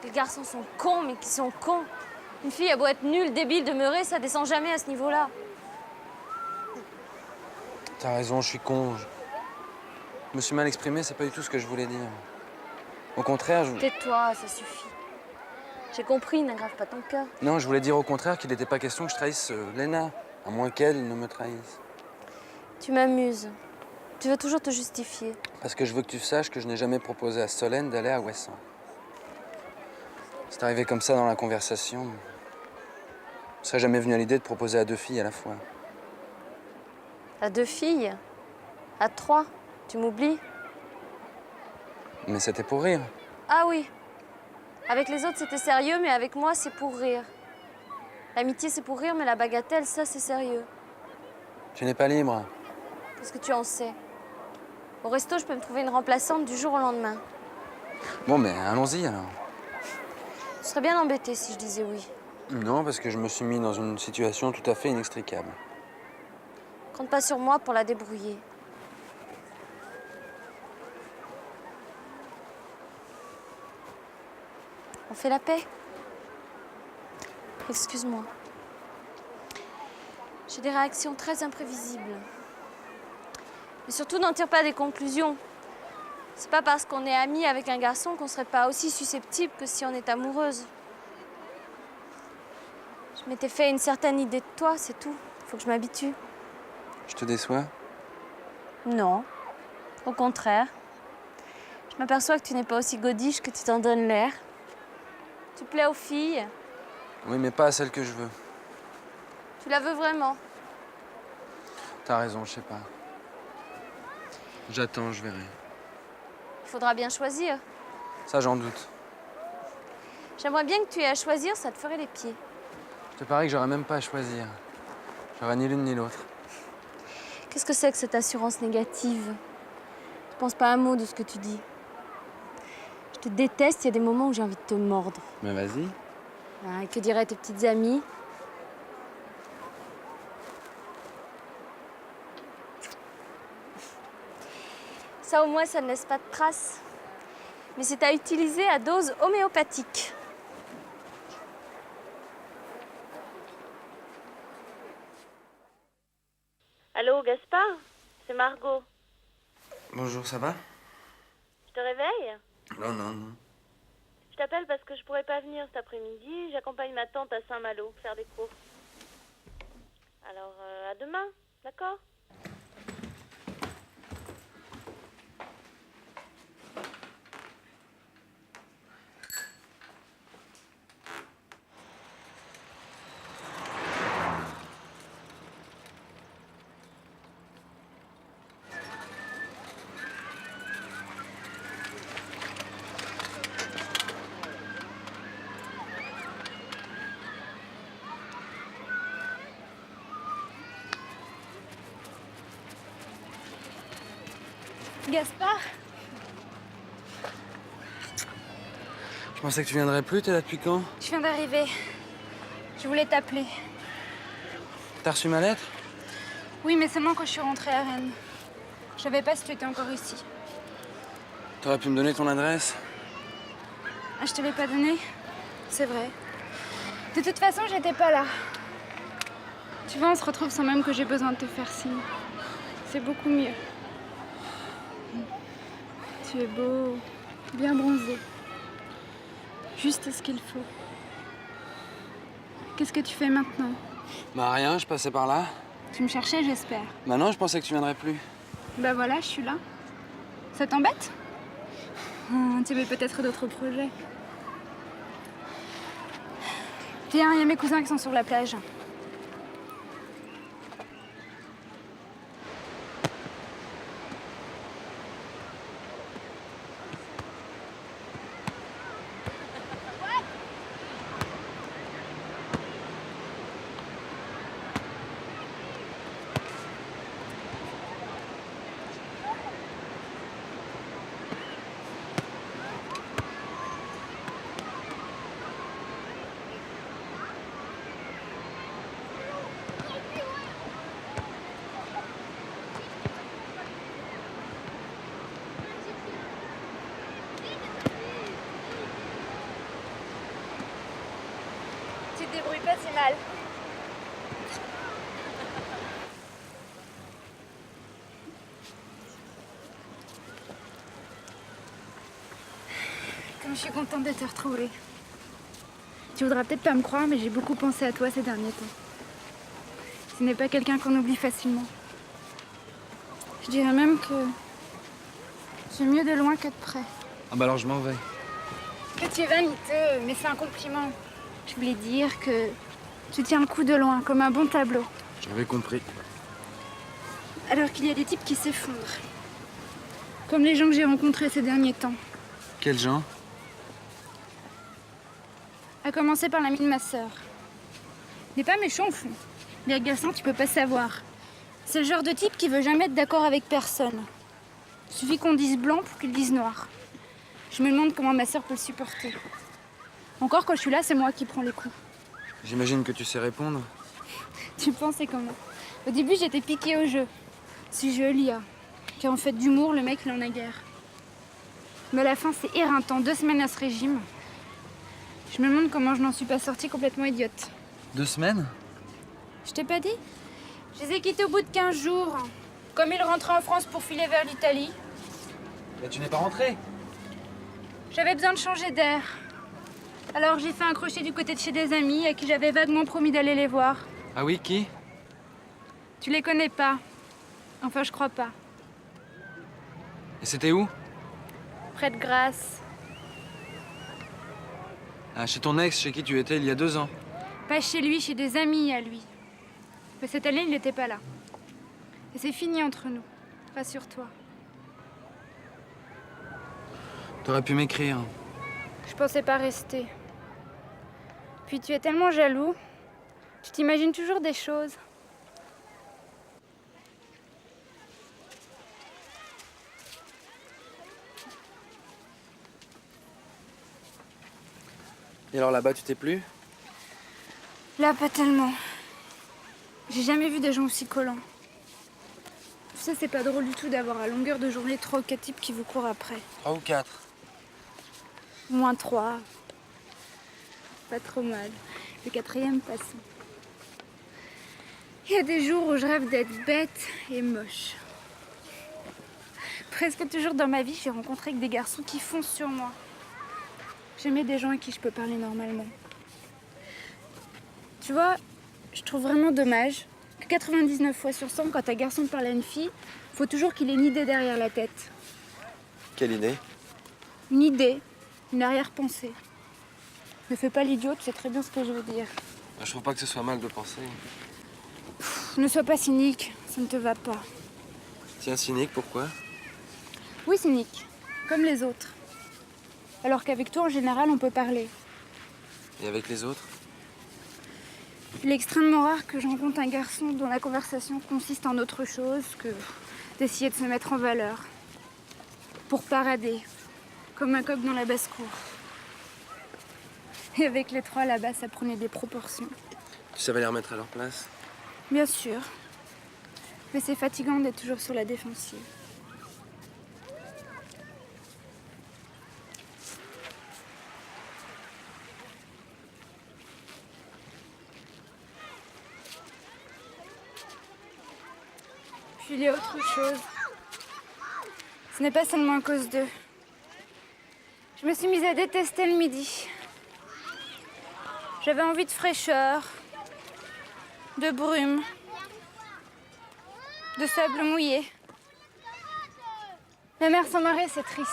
Les garçons sont cons, mais qui sont cons. Une fille a beau être nulle, débile, demeurée, ça descend jamais à ce niveau-là. T'as raison, je suis con. Je me suis mal exprimé, c'est pas du tout ce que je voulais dire. Au contraire, Tais-toi, ça suffit. J'ai compris, n'aggrave pas ton cœur. Non, je voulais dire au contraire qu'il n'était pas question que je trahisse Léna, à moins qu'elle ne me trahisse. Tu m'amuses. Tu veux toujours te justifier. Parce que je veux que tu saches que je n'ai jamais proposé à Solène d'aller à Ouessant. C'est arrivé comme ça dans la conversation. Je serais jamais venu à l'idée de proposer à 2 filles à la fois. À 2 filles? À 3? Tu m'oublies? Mais c'était pour rire. Ah oui. Avec les autres, c'était sérieux, mais avec moi, c'est pour rire. L'amitié, c'est pour rire, mais la bagatelle, ça, c'est sérieux. Tu n'es pas libre. Qu'est-ce que tu en sais? Au resto, je peux me trouver une remplaçante du jour au lendemain. Bon, mais allons-y alors. Tu serais bien embêté si je disais oui. Non, parce que je me suis mis dans une situation tout à fait inextricable. Compte pas sur moi pour la débrouiller. On fait la paix? Excuse-moi. J'ai des réactions très imprévisibles. Mais surtout, n'en tire pas des conclusions. C'est pas parce qu'on est amis avec un garçon qu'on serait pas aussi susceptible que si on est amoureuse. Je m'étais fait une certaine idée de toi, c'est tout. Faut que je m'habitue. Je te déçois? Non. Au contraire. Je m'aperçois que tu n'es pas aussi godiche que tu t'en donnes l'air. Tu plais aux filles. Oui, mais pas à celle que je veux. Tu la veux vraiment. T'as raison, je sais pas. J'attends, je verrai. Il faudra bien choisir. Ça, j'en doute. J'aimerais bien que tu aies à choisir, ça te ferait les pieds. Je te parie que j'aurais même pas à choisir. J'aurais ni l'une ni l'autre. Qu'est-ce que c'est que cette assurance négative? Tu penses pas un mot de ce que tu dis. Je te déteste, il y a des moments où j'ai envie de te mordre. Mais vas-y. Hein, et que diraient tes petites amies? Ça, au moins, ça ne laisse pas de traces. Mais c'est à utiliser à dose homéopathique. Allô, Gaspard? C'est Margot. Bonjour, ça va? Je te réveille? Non, non, non. Je t'appelle parce que je pourrais pas venir cet après-midi. J'accompagne ma tante à Saint-Malo faire des courses. Alors, à demain, d'accord? Gaspard? Je pensais que tu viendrais plus, t'es là depuis quand? Je viens d'arriver. Je voulais t'appeler. T'as reçu ma lettre? Oui, mais seulement quand je suis rentrée à Rennes. Je savais pas si tu étais encore ici. T'aurais pu me donner ton adresse? Ah, je te l'ai pas donnée? C'est vrai. De toute façon, j'étais pas là. Tu vois, on se retrouve sans même que j'ai besoin de te faire signe. C'est beaucoup mieux. Tu es beau, bien bronzé. Juste ce qu'il faut. Qu'est-ce que tu fais maintenant? Bah rien, je passais par là. Tu me cherchais, j'espère. Bah non, je pensais que tu viendrais plus. Bah voilà, je suis là. Ça t'embête? Tu avais peut-être d'autres projets. Viens, il y a mes cousins qui sont sur la plage. Je suis contente de te retrouver. Tu voudras peut-être pas me croire, mais j'ai beaucoup pensé à toi ces derniers temps. Ce n'est pas quelqu'un qu'on oublie facilement. Je dirais même que c'est mieux de loin que de près. Ah bah alors je m'en vais. Que tu es vaniteux, mais c'est un compliment. Je voulais dire que tu tiens le coup de loin, comme un bon tableau. J'avais compris. Alors qu'il y a des types qui s'effondrent. Comme les gens que j'ai rencontrés ces derniers temps. Quel genre? À commencer par l'ami de ma sœur. Il n'est pas méchant au fond. Mais agaçant, tu peux pas savoir. C'est le genre de type qui veut jamais être d'accord avec personne. Il suffit qu'on dise blanc pour qu'il dise noir. Je me demande comment ma sœur peut le supporter. Encore quand je suis là, c'est moi qui prends les coups. J'imagine que tu sais répondre. Tu pensais comment? Au début, j'étais piquée au jeu. Ce jeu l'IA. Car en fait, d'humour, le mec, il en a guère. Mais à la fin, c'est éreintant. 2 semaines à ce régime. Je me demande comment je n'en suis pas sortie complètement idiote. 2 semaines? Je t'ai pas dit? Je les ai quittés au bout de 15 jours. Comme ils rentraient en France pour filer vers l'Italie. Mais tu n'es pas rentrée. J'avais besoin de changer d'air. Alors j'ai fait un crochet du côté de chez des amis à qui j'avais vaguement promis d'aller les voir. Ah oui, qui? Tu les connais pas. Enfin, je crois pas. Et c'était où? Près de Grasse. Ah, chez ton ex, chez qui tu étais il y a 2 ans. Pas chez lui, chez des amis à lui. Mais cette année, il n'était pas là. Et c'est fini entre nous. Rassure-toi. T'aurais pu m'écrire. Je pensais pas rester. Puis tu es tellement jaloux. Tu t'imagines toujours des choses. Et alors là-bas, tu t'es plu? Là, pas tellement. J'ai jamais vu des gens aussi collants. Tu sais, c'est pas drôle du tout d'avoir à longueur de journée 3 ou 4 types qui vous courent après. 3 ou 4? Moins 3. Pas trop mal. Le 4e passant. Il y a des jours où je rêve d'être bête et moche. Presque toujours dans ma vie, j'ai rencontré que des garçons qui foncent sur moi. J'aimais des gens à qui je peux parler normalement. Tu vois, je trouve vraiment dommage que 99 fois sur 100, quand un garçon parle à une fille, faut toujours qu'il ait une idée derrière la tête. Quelle idée? Une idée, une arrière-pensée. Ne fais pas l'idiot, tu sais très bien ce que je veux dire. Je trouve pas que ce soit mal de penser. Ne sois pas cynique, ça ne te va pas. Tiens, cynique, pourquoi? Oui, cynique, comme les autres. Alors qu'avec toi, en général, on peut parler. Et avec les autres? Il est extrêmement rare que je rencontre un garçon dont la conversation consiste en autre chose que d'essayer de se mettre en valeur. Pour parader, comme un coq dans la basse-cour. Et avec les 3 là-bas, ça prenait des proportions. Tu savais les remettre à leur place? Bien sûr. Mais c'est fatigant d'être toujours sur la défensive. Puis il y a autre chose. Ce n'est pas seulement à cause d'eux. Je me suis mise à détester le midi. J'avais envie de fraîcheur, de brume, de sable mouillé. La mer sans marée, c'est triste.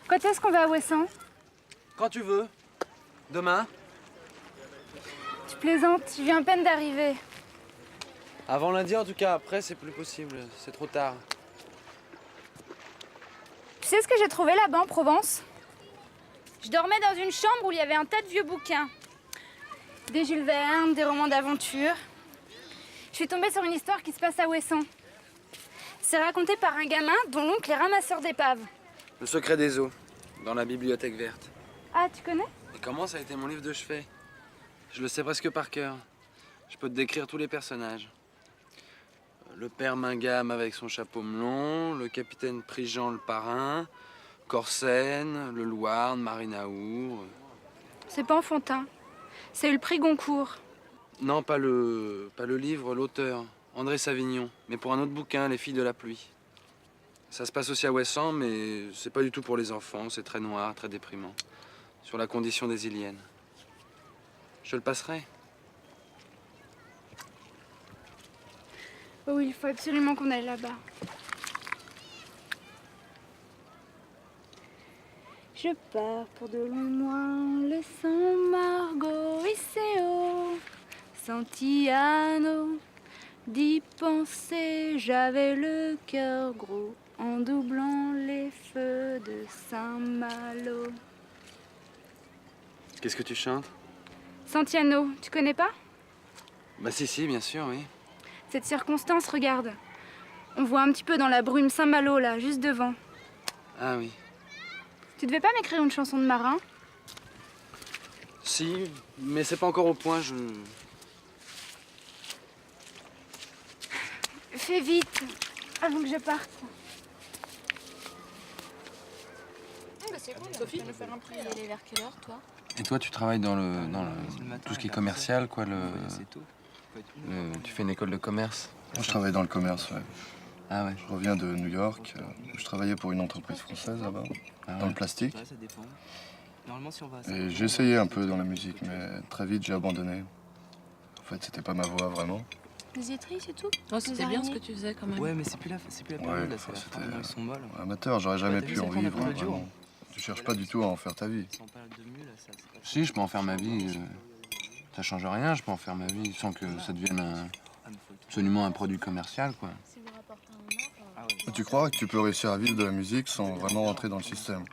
Quand est-ce qu'on va à Ouessant? Quand tu veux. Demain? Tu plaisantes, je viens à peine d'arriver. Avant lundi, en tout cas. Après, c'est plus possible. C'est trop tard. Tu sais ce que j'ai trouvé là-bas en Provence? Je dormais dans une chambre où il y avait un tas de vieux bouquins. Des Jules Verne, des romans d'aventure. Je suis tombée sur une histoire qui se passe à Ouessant. C'est raconté par un gamin dont l'oncle est ramasseur d'épaves. Le secret des eaux, dans la bibliothèque verte. Ah, tu connais? Et comment ça a été mon livre de chevet? Je le sais presque par cœur. Je peux te décrire tous les personnages. Le père Mingam avec son chapeau melon, le capitaine Prigent le parrain, Corsen, le Louarn, Marinaour. C'est pas enfantin. C'est eu le prix Goncourt. Non, pas le livre, l'auteur. André Savignon, mais pour un autre bouquin, Les filles de la pluie. Ça se passe aussi à Ouessant, mais c'est pas du tout pour les enfants. C'est très noir, très déprimant. Sur la condition des Iliennes. Je te le passerai. Oh oui, il faut absolument qu'on aille là-bas. Je pars pour de longs mois, laissant Margot et Céo, Santiano. D'y penser, j'avais le cœur gros en doublant les feux de Saint-Malo. Qu'est-ce que tu chantes? Santiano, tu connais pas? Bah si, bien sûr, oui. Cette circonstance, regarde. On voit un petit peu dans la brume Saint-Malo, là, juste devant. Ah oui. Tu devais pas m'écrire une chanson de marin? Si, mais c'est pas encore au point, Fais vite, avant que je parte. C'est cool, Sophie, nous faire un prix. Elle est vers quelle heure, toi? Et toi, tu travailles dans tout ce qui est commercial, quoi, tu fais une école de commerce? Moi, je travaille dans le commerce, ouais. Ah ouais. Je reviens de New York. Je travaillais pour une entreprise française là-bas, dans le plastique. Et j'ai essayé un peu dans la musique, mais très vite j'ai abandonné. En fait, c'était pas ma voie vraiment. Les étries, c'est tout? Oh, c'était bien ce que tu faisais quand même. Ouais, mais c'est plus la période, là, c'est la fin, ils sont molles. Amateur, j'aurais jamais t'as pu vu en celle qu'on a vivre, pris l'autre jour vraiment. Tu cherches pas du tout à en faire ta vie. Si, je peux en faire ma vie. Ça change rien, je peux en faire ma vie sans que ça devienne absolument un produit commercial, quoi. Tu crois que tu peux réussir à vivre de la musique sans vraiment rentrer dans le système?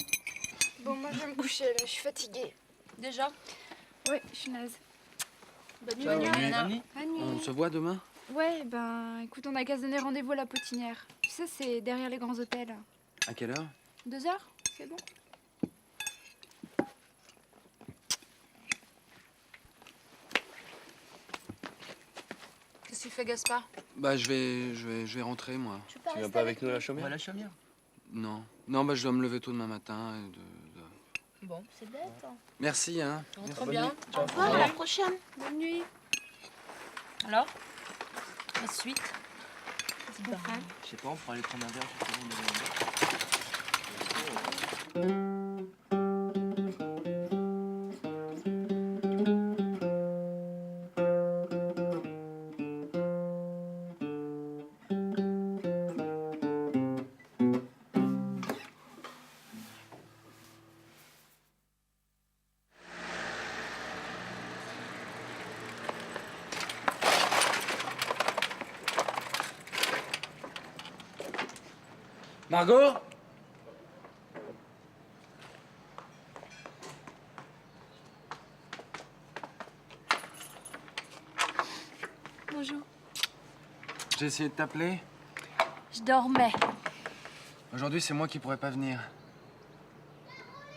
Bon, moi je vais me coucher là, je suis fatiguée. Déjà? Ouais, je suis naze. Bonne nuit, Mariana. Bonne nuit. On se voit demain? Ouais, ben écoute, on a qu'à se donner rendez-vous à la Potinière. Tu sais, c'est derrière les grands hôtels. À quelle heure? 2 heures, c'est bon. Qu'est-ce que tu fais, Gaspard? Bah, je vais rentrer, moi. Tu viens pas avec nous à la chaumière? la chaumière. Non. Non, bah, je dois me lever tôt demain matin. Bon, c'est bête. Merci, hein. Très bien. Au revoir, à la prochaine. Bonne nuit. Alors? La suite? Je sais pas, on pourrait aller prendre un verre justement. Margot? Bonjour. J'ai essayé de t'appeler. Je dormais. Aujourd'hui, c'est moi qui pourrais pas venir.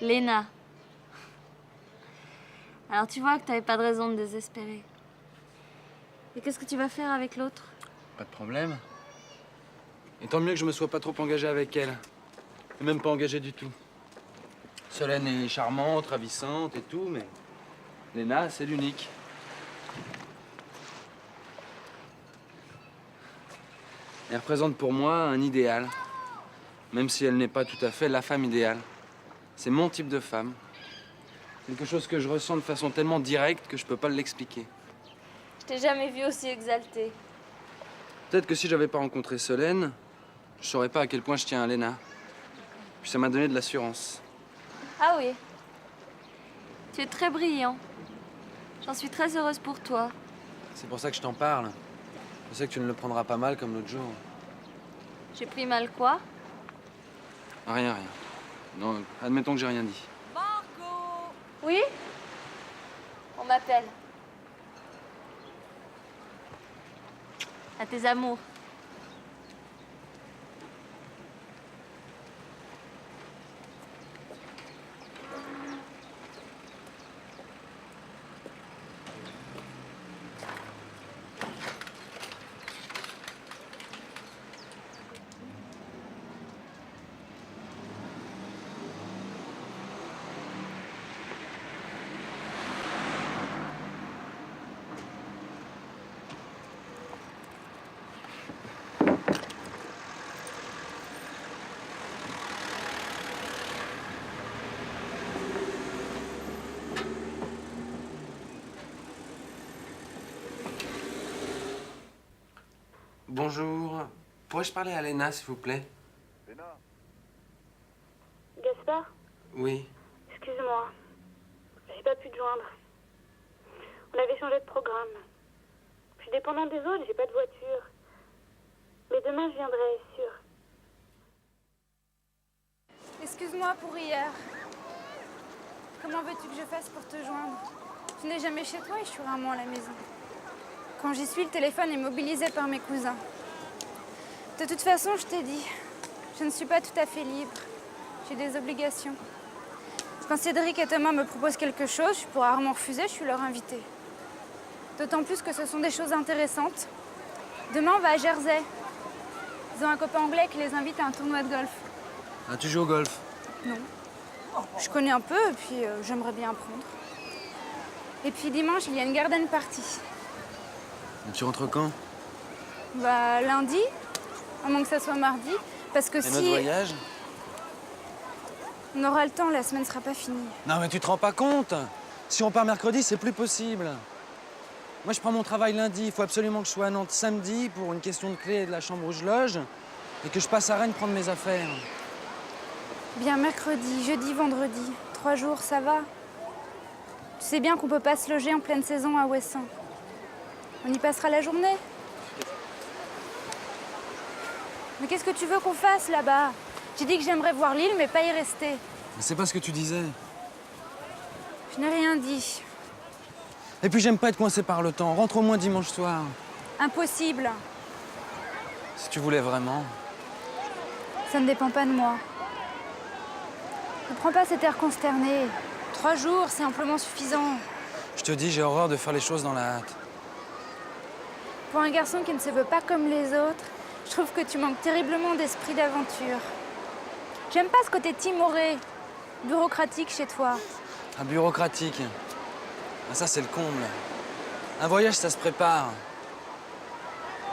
Léna. Alors tu vois que t'avais pas de raison de désespérer. Et qu'est-ce que tu vas faire avec l'autre? Pas de problème. Et tant mieux que je me sois pas trop engagé avec elle. Et même pas engagé du tout. Solène est charmante, ravissante et tout, mais Léna, c'est l'unique. Elle représente pour moi un idéal. Même si elle n'est pas tout à fait la femme idéale. C'est mon type de femme. Quelque chose que je ressens de façon tellement directe que je peux pas l'expliquer. Je t'ai jamais vu aussi exalté. Peut-être que si j'avais pas rencontré Solène, je saurais pas à quel point je tiens à Léna. Puis ça m'a donné de l'assurance. Ah oui. Tu es très brillant. J'en suis très heureuse pour toi. C'est pour ça que je t'en parle. Je sais que tu ne le prendras pas mal comme l'autre jour. J'ai pris mal quoi? Rien. Non, admettons que j'ai rien dit. Margot! Oui? On m'appelle. À tes amours. Bonjour. Pourrais-je parler à Léna, s'il vous plaît? Gaspard, Oui. excuse-moi. J'ai pas pu te joindre. On avait changé de programme. Je suis dépendante des autres, j'ai pas de voiture. Mais demain, je viendrai, sûr. Excuse-moi pour hier. Comment veux-tu que je fasse pour te joindre? Tu n'es jamais chez toi et je suis rarement à la maison. Quand j'y suis, le téléphone est mobilisé par mes cousins. De toute façon, je t'ai dit, je ne suis pas tout à fait libre. J'ai des obligations. Quand Cédric et Thomas me proposent quelque chose, je pourrais rarement refuser, je suis leur invitée. D'autant plus que ce sont des choses intéressantes. Demain, on va à Jersey. Ils ont un copain anglais qui les invite à un tournoi de golf. Ah, tu joues au golf? Non. Je connais un peu et puis j'aimerais bien apprendre. Et puis dimanche, il y a une garden party. Et tu rentres quand? Bah lundi, à moins que ça soit mardi. Parce que Et si notre voyage? on aura le temps, la semaine sera pas finie. Non, mais tu te rends pas compte? Si on part mercredi, c'est plus possible. Moi, je prends mon travail lundi. Il faut absolument que je sois à Nantes samedi pour une question de clé de la chambre où je loge et que je passe à Rennes prendre mes affaires. Bien mercredi, jeudi, vendredi. 3 jours, ça va. Tu sais bien qu'on peut pas se loger en pleine saison à Ouessant. On y passera la journée. Mais qu'est-ce que tu veux qu'on fasse là-bas? J'ai dit que j'aimerais voir l'île, mais pas y rester. Mais c'est pas ce que tu disais. Je n'ai rien dit. Et puis, j'aime pas être coincé par le temps. Rentre au moins dimanche soir. Impossible. Si tu voulais vraiment. Ça ne dépend pas de moi. Ne prends pas cet air consterné. 3 jours, c'est amplement suffisant. Je te dis, j'ai horreur de faire les choses dans la hâte. Pour un garçon qui ne se veut pas comme les autres, je trouve que tu manques terriblement d'esprit d'aventure. J'aime pas ce côté timoré, bureaucratique chez toi. Un bureaucratique. Ah, ça, c'est le comble. Un voyage, ça se prépare.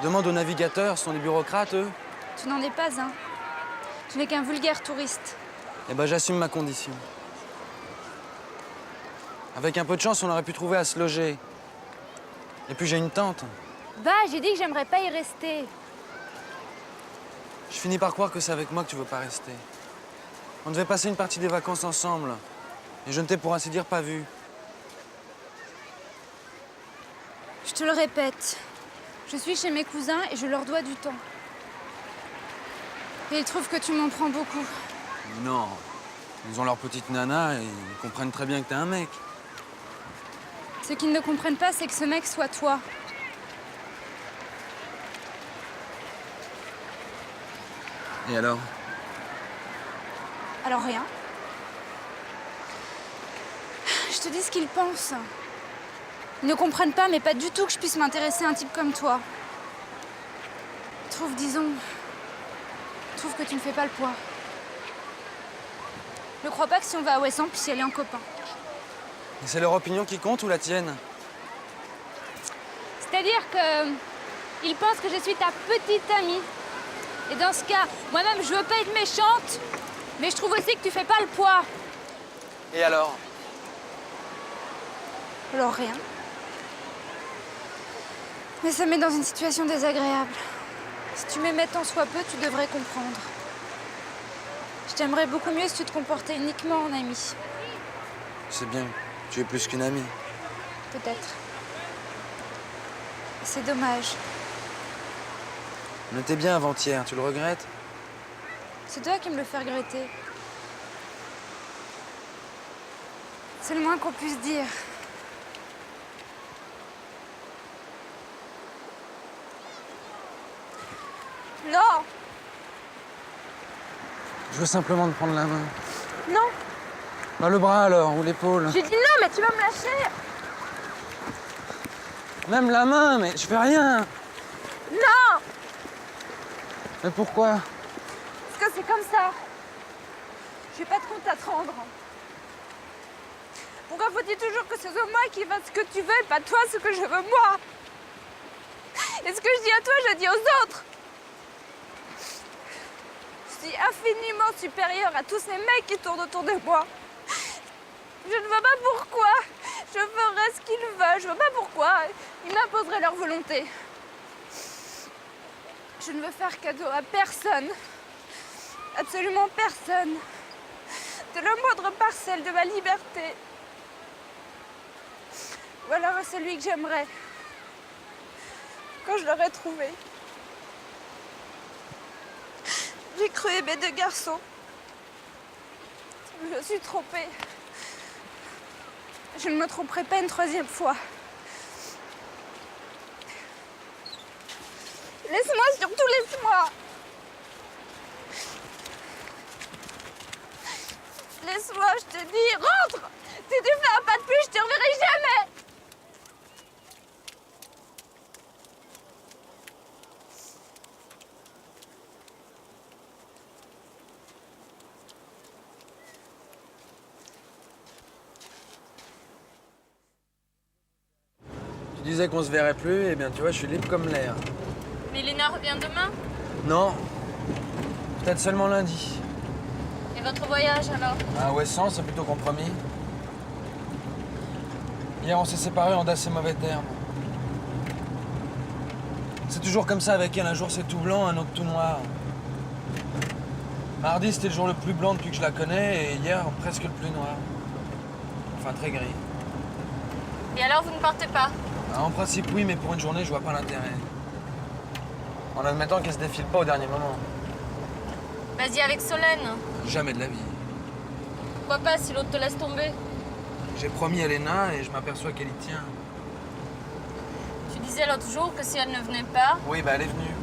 Demande aux navigateurs, ce sont des bureaucrates, eux. Tu n'en es pas un. Tu n'es qu'un vulgaire touriste. Eh ben, j'assume ma condition. Avec un peu de chance, on aurait pu trouver à se loger. Et puis, j'ai une tante. Bah, j'ai dit que j'aimerais pas y rester. Je finis par croire que c'est avec moi que tu veux pas rester. On devait passer une partie des vacances ensemble. Et je ne t'ai pour ainsi dire pas vu. Je te le répète, je suis chez mes cousins et je leur dois du temps. Et ils trouvent que tu m'en prends beaucoup. Non. Ils ont leur petite nana et ils comprennent très bien que t'es un mec. Ce qu'ils ne comprennent pas, c'est que ce mec soit toi. Et alors? Alors rien. Je te dis ce qu'ils pensent. Ils ne comprennent pas, mais pas du tout que je puisse m'intéresser à un type comme toi. Ils trouvent, disons... ils trouvent que tu ne fais pas le poids. Ne crois pas que si on va à Ouessant, puis si elle est en copain. Et c'est leur opinion qui compte ou la tienne? C'est-à-dire que... ils pensent que je suis ta petite amie. Et dans ce cas, moi-même, je veux pas être méchante, mais je trouve aussi que tu fais pas le poids. Et alors? Alors rien. Mais ça met dans une situation désagréable. Si tu m'aimais tant soit peu, tu devrais comprendre. Je t'aimerais beaucoup mieux si tu te comportais uniquement en ami. C'est bien, tu es plus qu'une amie. Peut-être. C'est dommage. On était bien avant-hier, tu le regrettes? C'est toi qui me le fais regretter. C'est le moins qu'on puisse dire. Non! Je veux simplement te prendre la main. Non! Bah, le bras alors, ou l'épaule. J'ai dit non, mais tu vas me lâcher! Même la main, mais je fais rien. Non! Mais pourquoi? Parce que c'est comme ça. J'ai pas de compte à te rendre. Pourquoi faut-il toujours que ce soit moi qui fasse ce que tu veux et pas toi ce que je veux moi? Et ce que je dis à toi, je dis aux autres. Je suis infiniment supérieure à tous ces mecs qui tournent autour de moi. Je ne vois pas pourquoi. Je ferais ce qu'ils veulent. Je vois pas pourquoi. Ils m'imposeraient leur volonté. Je ne veux faire cadeau à personne. Absolument personne. De la moindre parcelle de ma liberté. Ou alors à celui que j'aimerais. Quand je l'aurai trouvé. J'ai cru aimer 2 garçons. Je me suis trompée. Je ne me tromperai pas une 3e fois. Laisse-moi, surtout laisse-moi. Laisse-moi, je te dis, rentre. Si tu fais un pas de plus, je te reverrai jamais. Tu disais qu'on se verrait plus, et bien tu vois, je suis libre comme l'air. Mais Léna revient demain. Non. Peut-être seulement lundi. Et votre voyage alors? À Ouessant, c'est plutôt compromis. Hier, on s'est séparés en d'assez mauvais termes. C'est toujours comme ça avec elle. Un jour, c'est tout blanc, un autre tout noir. Mardi, c'était le jour le plus blanc depuis que je la connais, et hier, presque le plus noir. Enfin, très gris. Et alors, vous ne partez pas? Ah, en principe, oui, mais pour une journée, je vois pas l'intérêt. En admettant qu'elle se défile pas au dernier moment. Vas-y avec Solène. Jamais de la vie. Pourquoi pas si l'autre te laisse tomber? J'ai promis à Léna et je m'aperçois qu'elle y tient. Tu disais l'autre jour que si elle ne venait pas... Oui, bah elle est venue.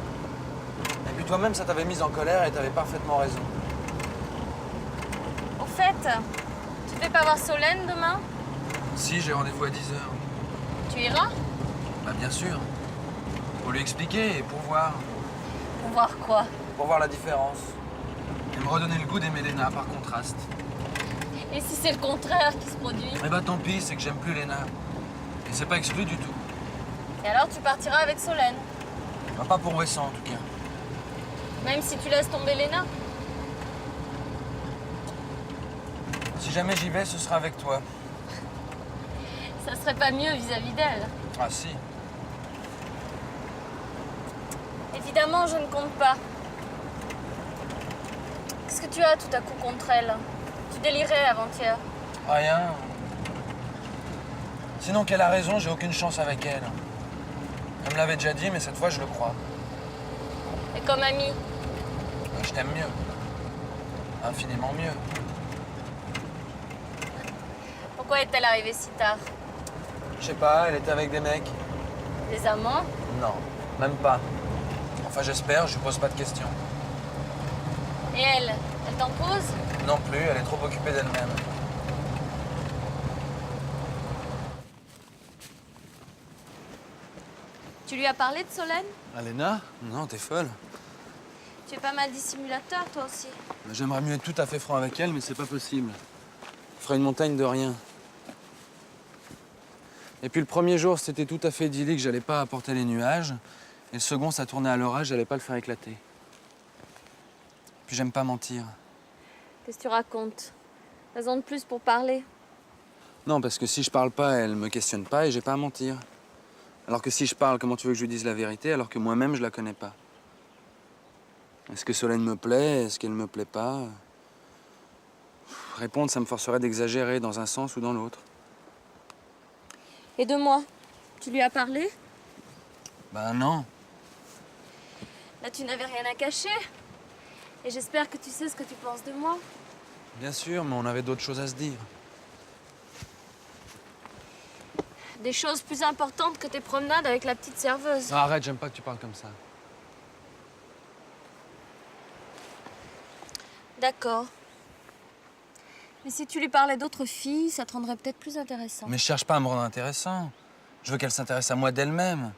Et puis toi-même, ça t'avait mise en colère et t'avais parfaitement raison. Au fait, tu fais pas voir Solène demain? Si, j'ai rendez-vous à 10h. Tu iras? Bah bien sûr. Pour lui expliquer et pour voir. Pour voir quoi? Pour voir la différence. Et me redonner le goût d'aimer Léna par contraste. Et si c'est le contraire qui se produit? Eh bah tant pis, c'est que j'aime plus Léna. Et c'est pas exclu du tout. Et alors tu partiras avec Solène? Bah, pas pour Ouessant en tout cas. Même si tu laisses tomber Léna? Si jamais j'y vais, ce sera avec toi. Ça serait pas mieux vis-à-vis d'elle? Ah si. Évidemment, je ne compte pas. Qu'est-ce que tu as tout à coup contre elle? Tu délirais avant-hier. Rien. Sinon qu'elle a raison, j'ai aucune chance avec elle. Elle me l'avait déjà dit, mais cette fois je le crois. Et comme amie? Je t'aime mieux. Infiniment mieux. Pourquoi est-elle arrivée si tard? Je sais pas, elle était avec des mecs. Des amants? Non, même pas. Enfin j'espère, je lui pose pas de questions. Et elle? Elle t'en pose? Non plus, elle est trop occupée d'elle-même. Tu lui as parlé de Solène? Léna? Non, t'es folle. Tu es pas mal dissimulateur, toi aussi. J'aimerais mieux être tout à fait franc avec elle, mais c'est pas possible. Je ferais une montagne de rien. Et puis le premier jour, c'était tout à fait idyllique, j'allais pas apporter les nuages. Et le second, ça tournait à l'orage, j'allais pas le faire éclater. Puis j'aime pas mentir. Qu'est-ce que tu racontes? Raison de plus pour parler. Non, parce que si je parle pas, elle me questionne pas et j'ai pas à mentir. Alors que si je parle, comment tu veux que je lui dise la vérité alors que moi-même, je la connais pas? Est-ce que Solène me plaît? Est-ce qu'elle me plaît pas? Répondre, ça me forcerait d'exagérer dans un sens ou dans l'autre. Et de moi? Tu lui as parlé? Ben non. Là, tu n'avais rien à cacher. Et j'espère que tu sais ce que tu penses de moi. Bien sûr, mais on avait d'autres choses à se dire. Des choses plus importantes que tes promenades avec la petite serveuse. Non, arrête, j'aime pas que tu parles comme ça. D'accord. Mais si tu lui parlais d'autres filles, ça te rendrait peut-être plus intéressant. Mais je cherche pas à me rendre intéressant. Je veux qu'elle s'intéresse à moi d'elle-même.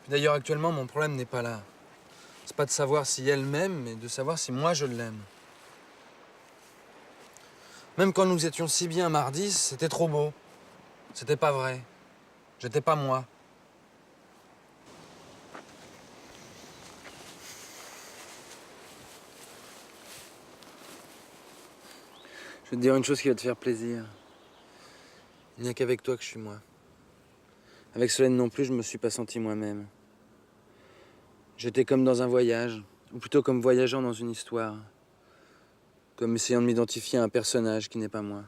D'ailleurs, actuellement, mon problème n'est pas là. C'est pas de savoir si elle m'aime, mais de savoir si moi je l'aime. Même quand nous étions si bien mardi, c'était trop beau. C'était pas vrai. J'étais pas moi. Je vais te dire une chose qui va te faire plaisir. Il n'y a qu'avec toi que je suis moi. Avec Solène non plus, je me suis pas senti moi-même. J'étais comme dans un voyage, ou plutôt comme voyageant dans une histoire. Comme essayant de m'identifier à un personnage qui n'est pas moi.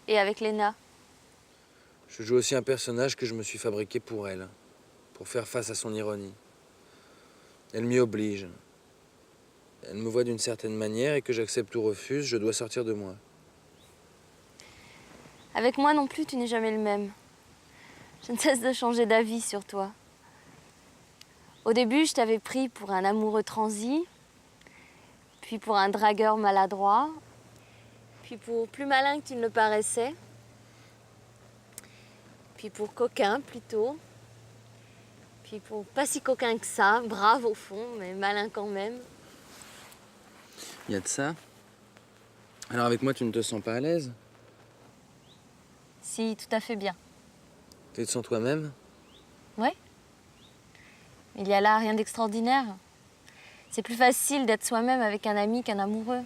Et avec Léna? Je joue aussi un personnage que je me suis fabriqué pour elle, pour faire face à son ironie. Elle m'y oblige. Elle me voit d'une certaine manière et que j'accepte ou refuse, je dois sortir de moi. Avec moi non plus, tu n'es jamais le même. Je ne cesse de changer d'avis sur toi. Au début, je t'avais pris pour un amoureux transi, puis pour un dragueur maladroit, puis pour plus malin que tu ne le paraissais, puis pour coquin plutôt, puis pour pas si coquin que ça, brave au fond, mais malin quand même. Il y a de ça. Alors avec moi, tu ne te sens pas à l'aise? Si, tout à fait bien. Tu te sens toi-même? Ouais. Il y a là rien d'extraordinaire. C'est plus facile d'être soi-même avec un ami qu'un amoureux,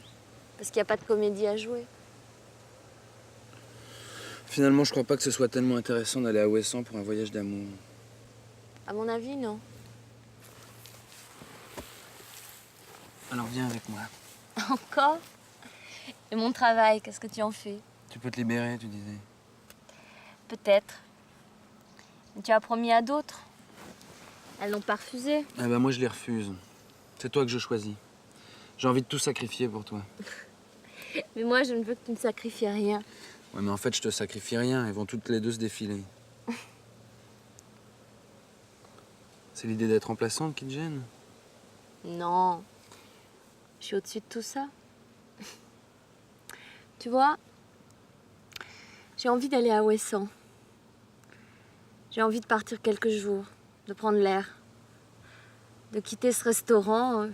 parce qu'il n'y a pas de comédie à jouer. Finalement, je crois pas que ce soit tellement intéressant d'aller à Ouessant pour un voyage d'amour. À mon avis, non. Alors viens avec moi. Encore? Et mon travail, qu'est-ce que tu en fais? Tu peux te libérer, tu disais. Peut-être. Mais tu as promis à d'autres. Elles n'ont pas refusé. Ah bah moi, je les refuse. C'est toi que je choisis. J'ai envie de tout sacrifier pour toi. Mais moi, je ne veux que tu ne sacrifies rien. Ouais, mais en fait, je te sacrifie rien. Elles vont toutes les deux se défiler. C'est l'idée d'être remplaçante qui te gêne? Non. Je suis au-dessus de tout ça. Tu vois, j'ai envie d'aller à Ouessant. J'ai envie de partir quelques jours, de prendre l'air, de quitter ce restaurant,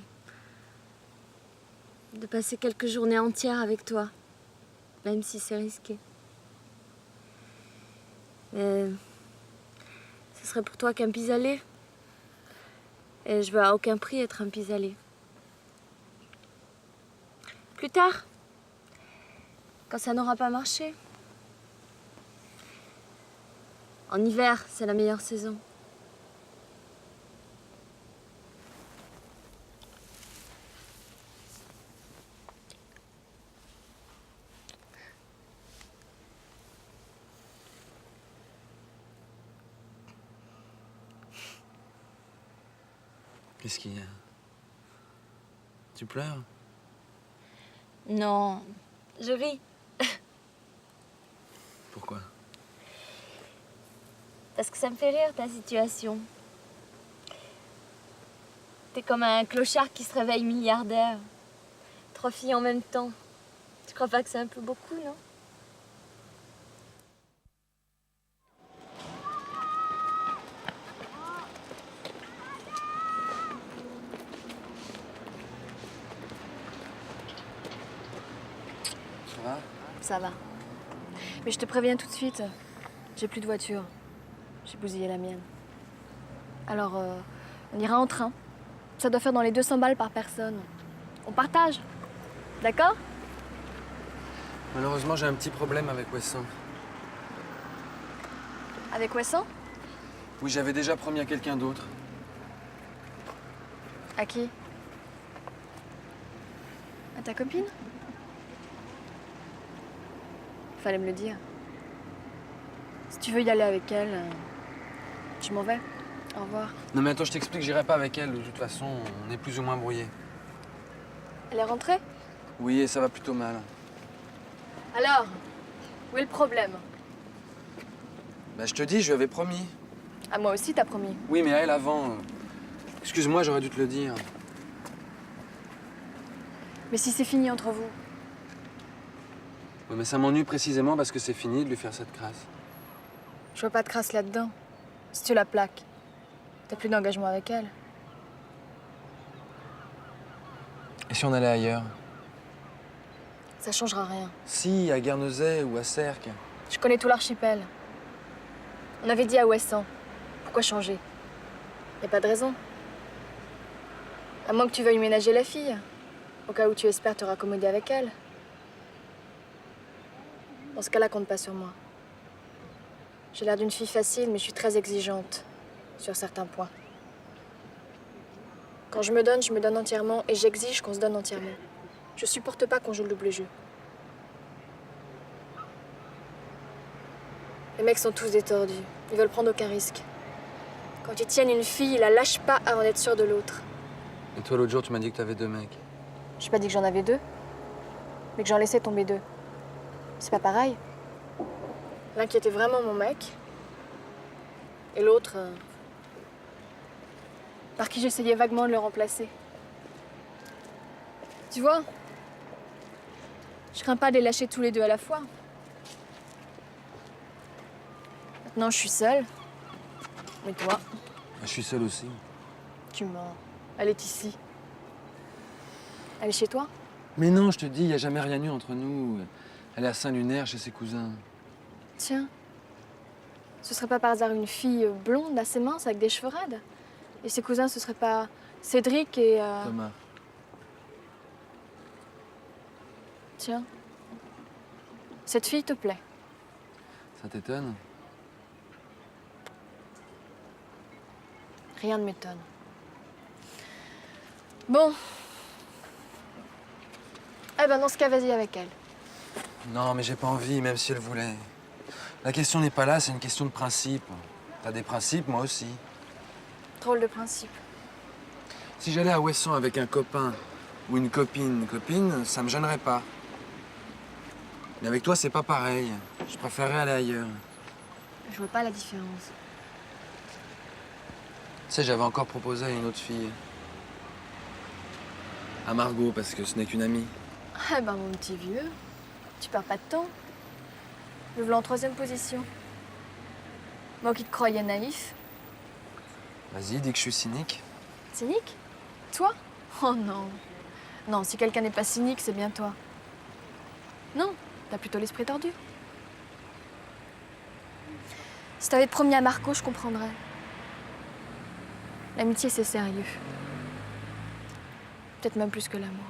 de passer quelques journées entières avec toi, même si c'est risqué. Mais ce serait pour toi qu'un pis-aller. Et je veux à aucun prix être un pis-aller. Plus tard, quand ça n'aura pas marché. En hiver, c'est la meilleure saison. Qu'est-ce qu'il y a? Tu pleures? Non, je ris. Pourquoi? Parce que ça me fait rire, ta situation. T'es comme un clochard qui se réveille milliardaire. 3 filles en même temps. Tu crois pas que c'est un peu beaucoup, non? Ça va? Ça va. Mais je te préviens tout de suite, j'ai plus de voiture. J'ai bousillé la mienne. Alors, on ira en train. Ça doit faire dans les 200 balles par personne. On partage. D'accord? Malheureusement, j'ai un petit problème avec Ouessant. Avec Ouessant? Oui, j'avais déjà promis à quelqu'un d'autre. À qui? À ta copine? Fallait me le dire. Si tu veux y aller avec elle, je m'en vais. Au revoir. Non mais attends, je t'explique, j'irai pas avec elle. De toute façon, on est plus ou moins brouillés. Elle est rentrée? Oui, et ça va plutôt mal. Alors, où est le problème? Bah, je te dis, je lui avais promis. À moi aussi, t'as promis. Oui, mais à elle avant. Excuse-moi, j'aurais dû te le dire. Mais si c'est fini entre vous? Ouais, mais ça m'ennuie précisément parce que c'est fini de lui faire cette crasse. Je vois pas de crasse là-dedans. Si tu la plaques, t'as plus d'engagement avec elle. Et si on allait ailleurs? Ça changera rien. Si, à Guernesey ou à Sercq. Je connais tout l'archipel. On avait dit à Ouessant. Pourquoi changer? Y a pas de raison. À moins que tu veuilles ménager la fille. Au cas où tu espères te raccommoder avec elle. Dans ce cas-là, compte pas sur moi. J'ai l'air d'une fille facile, mais je suis très exigeante sur certains points. Quand je me donne entièrement et j'exige qu'on se donne entièrement. Je supporte pas qu'on joue le double jeu. Les mecs sont tous des tordus. Ils veulent prendre aucun risque. Quand ils tiennent une fille, ils la lâchent pas avant d'être sûrs de l'autre. Et toi, l'autre jour, tu m'as dit que t'avais 2 mecs. J'ai pas dit que j'en avais 2, mais que j'en laissais tomber 2. C'est pas pareil. L'un qui était vraiment mon mec, et l'autre par qui j'essayais vaguement de le remplacer. Tu vois, je crains pas de les lâcher tous les 2 à la fois. Maintenant, je suis seule. Et toi? Je suis seul aussi. Tu mens. Elle est ici. Elle est chez toi? Mais non, je te dis, il n'y a jamais rien eu entre nous. Elle est à Saint-Lunaire chez ses cousins. Tiens, ce serait pas par hasard une fille blonde, assez mince, avec des cheveux raides? Et ses cousins, ce serait pas Cédric et... Thomas. Tiens, cette fille te plaît? Ça t'étonne? Rien ne m'étonne. Bon. Eh ben, dans ce cas, vas-y avec elle. Non, mais j'ai pas envie, même si elle voulait. La question n'est pas là, c'est une question de principe. T'as des principes, moi aussi. Drôle de principe. Si j'allais à Ouessant avec un copain ou une copine, ça me gênerait pas. Mais avec toi, c'est pas pareil. Je préférerais aller ailleurs. Je vois pas la différence. Tu sais, j'avais encore proposé à une autre fille. À Margot, parce que ce n'est qu'une amie. Eh ben, mon petit vieux, tu perds pas de temps. Me voilà en 3e position. Moi qui te croyais naïf. Vas-y, dis que je suis cynique. Cynique? Toi? Oh non. Non, si quelqu'un n'est pas cynique, c'est bien toi. Non, t'as plutôt l'esprit tordu. Si t'avais promis à Marco, je comprendrais. L'amitié, c'est sérieux. Peut-être même plus que l'amour.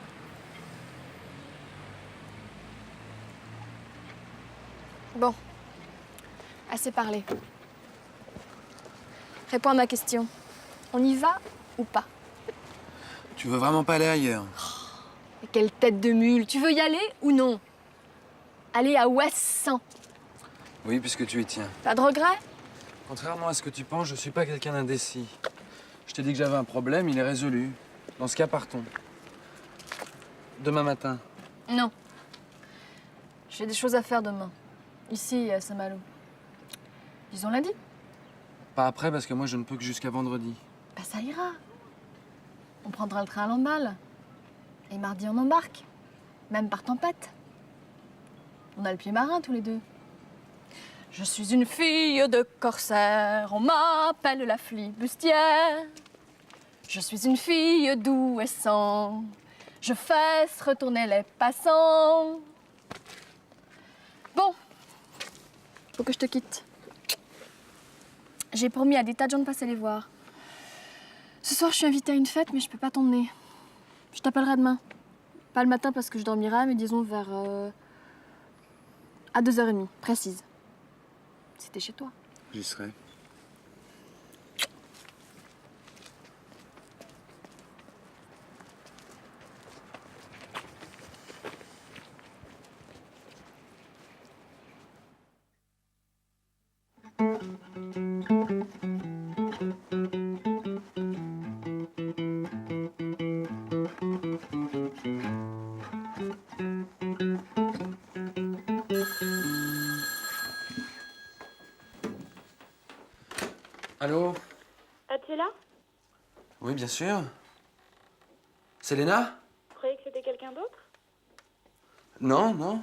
Bon, assez parlé. Réponds à ma question. On y va ou pas? Tu veux vraiment pas aller ailleurs? Et quelle tête de mule! Tu veux y aller ou non? Aller à Ouessant. Oui, puisque tu y tiens. Pas de regret? Contrairement à ce que tu penses, je suis pas quelqu'un d'indécis. Je t'ai dit que j'avais un problème, il est résolu. Dans ce cas, partons. Demain matin. Non. J'ai des choses à faire demain. Ici, à Saint-Malo. Disons lundi. Pas après, parce que moi, je ne peux que jusqu'à vendredi. Bah ça ira. On prendra le train à Lamballe. Et mardi, on embarque. Même par tempête. On a le pied marin, tous les 2. Je suis une fille de corsaire, on m'appelle la flibustière. Je suis une fille d'Ouessant, je fasse retourner les passants. Bon, faut que je te quitte. J'ai promis à des tas de gens de passer les voir. Ce soir, je suis invitée à une fête, mais je peux pas t'emmener. Je t'appellerai demain. Pas le matin parce que je dormirai, mais disons vers... à 2h30, précise. C'était chez toi. J'y serai. Allô? Ah, tu es là? Oui, bien sûr. C'est Léna? Vous croyez que c'était quelqu'un d'autre? Non, non.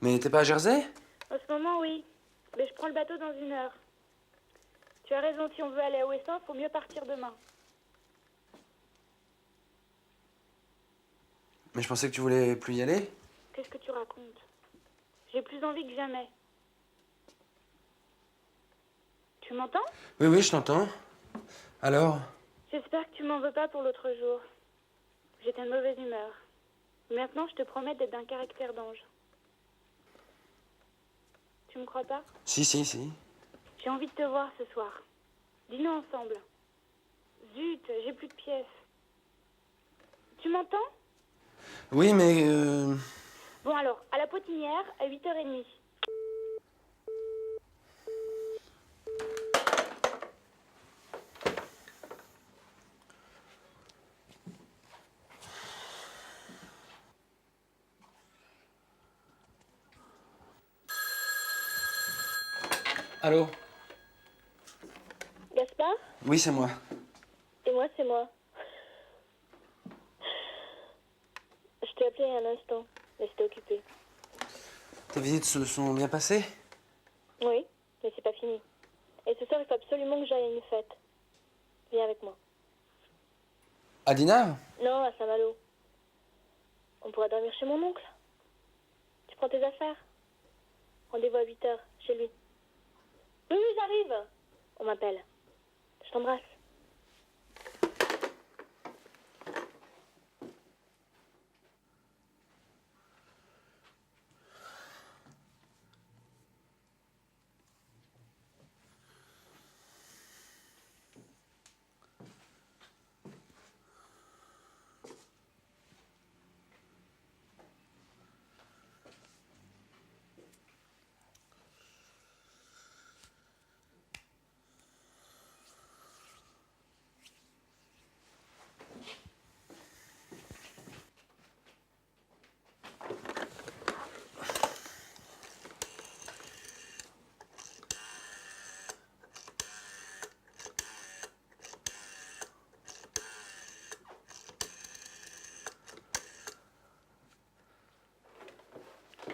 Mais t'es pas à Jersey? En ce moment, oui. Mais je prends le bateau dans 1 heure. Tu as raison, si on veut aller à Ouessant, faut mieux partir demain. Mais je pensais que tu voulais plus y aller. Qu'est-ce que tu racontes? J'ai plus envie que jamais. Tu m'entends? Oui, oui, je t'entends. Alors? J'espère que tu m'en veux pas pour l'autre jour. J'étais de mauvaise humeur. Maintenant, je te promets d'être d'un caractère d'ange. Tu me crois pas? Si, si, si. J'ai envie de te voir ce soir. Dîner ensemble. Zut, j'ai plus de pièces. Tu m'entends? Oui, mais... Bon alors, à la Potinière, à 8h30. Allô? Gaspard? Oui, c'est moi. Et moi, c'est moi. Je t'ai appelé il y a un instant, mais j'étais occupée. Tes visites se sont bien passées? Oui, mais c'est pas fini. Et ce soir, il faut absolument que j'aille à une fête. Viens avec moi. À Dinard? Non, à Saint-Malo. On pourra dormir chez mon oncle. Tu prends tes affaires? Rendez-vous à 8h, chez lui. Oui, oui, j'arrive. On m'appelle. Je t'embrasse.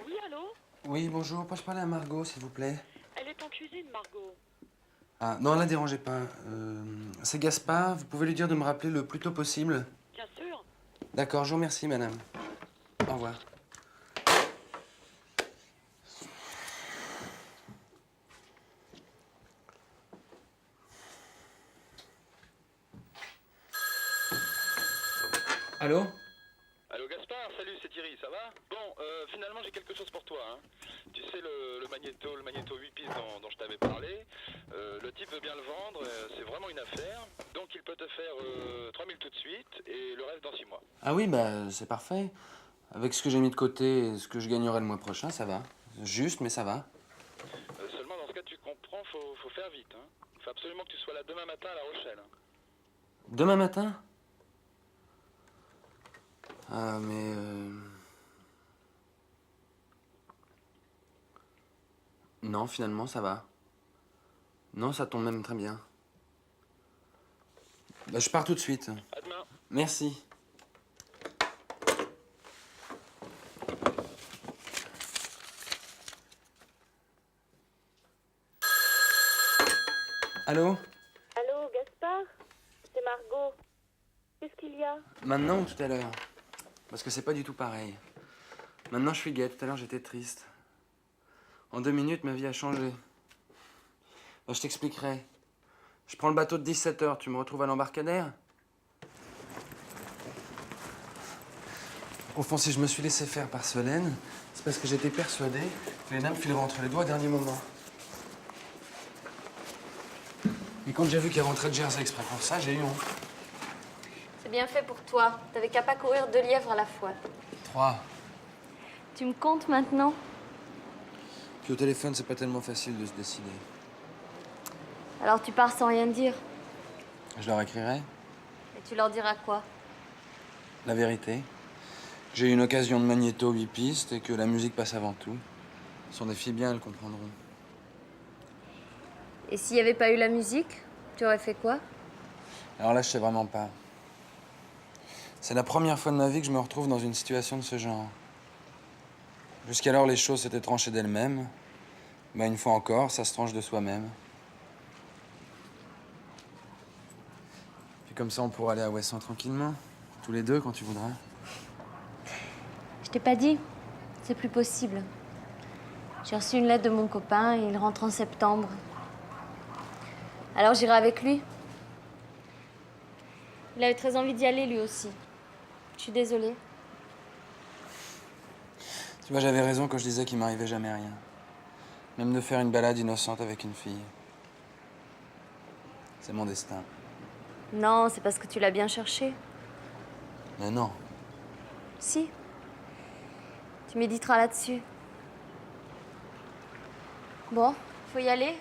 Oui, allô? Oui, bonjour. Peux-je parler à Margot, s'il vous plaît? Elle est en cuisine, Margot. Ah, non, la dérangez pas. C'est Gaspard. Vous pouvez lui dire de me rappeler le plus tôt possible? Bien sûr. D'accord, je vous remercie, madame. Au revoir. Allô? Allô Gaspard, salut, c'est Thierry, ça va? Bon, finalement j'ai quelque chose pour toi. Hein. Tu sais le magnéto 8 pistes dont je t'avais parlé, le type veut bien le vendre, c'est vraiment une affaire. Donc il peut te faire 3000 tout de suite et le reste dans 6 mois. Ah oui, bah c'est parfait. Avec ce que j'ai mis de côté et ce que je gagnerai le mois prochain, ça va. Juste, mais ça va. Seulement dans ce cas tu comprends, faut faire vite. Hein. Faut absolument que tu sois là demain matin à La Rochelle. Hein. Demain matin? Ah, mais... Non, finalement, ça va. Non, ça tombe même très bien. Bah, je pars tout de suite. À demain. Merci. Allô? Allô, Gaspard? C'est Margot. Qu'est-ce qu'il y a? Maintenant ou tout à l'heure? Parce que c'est pas du tout pareil. Maintenant, je suis gaie. Tout à l'heure, j'étais triste. En 2 minutes, ma vie a changé. Bah, je t'expliquerai. Je prends le bateau de 17h. Tu me retrouves à l'embarcadère? Au fond, si je me suis laissé faire par Solène, c'est parce que j'étais persuadé que les dames fileraient entre les doigts au dernier moment. Et quand j'ai vu qu'elle rentrait de Jersey exprès pour ça, j'ai eu honte. C'est bien fait pour toi. T'avais qu'à pas courir 2 lièvres à la fois. 3. Tu me comptes maintenant? Puis au téléphone, c'est pas tellement facile de se décider. Alors tu pars sans rien dire. Je leur écrirai Et tu leur diras quoi? la vérité. J'ai eu une occasion de magnéto 8 pistes et que la musique passe avant tout. Ce sont des filles bien, elles comprendront. Et s'il n'y avait pas eu la musique, tu aurais fait quoi? Alors là, je sais vraiment pas. C'est la première fois de ma vie que je me retrouve dans une situation de ce genre. Jusqu'alors, les choses s'étaient tranchées d'elles-mêmes. Ben, une fois encore, ça se tranche de soi-même. Puis comme ça, on pourra aller à Ouessant tranquillement. Tous les deux, quand tu voudras. Je t'ai pas dit. C'est plus possible. J'ai reçu une lettre de mon copain et il rentre en septembre. Alors j'irai avec lui. Il avait très envie d'y aller lui aussi. Je suis désolée. Tu vois, j'avais raison quand je disais qu'il m'arrivait jamais rien. Même de faire une balade innocente avec une fille. C'est mon destin. Non, c'est parce que tu l'as bien cherché. Mais non. Si. Tu méditeras là-dessus. Bon, faut y aller.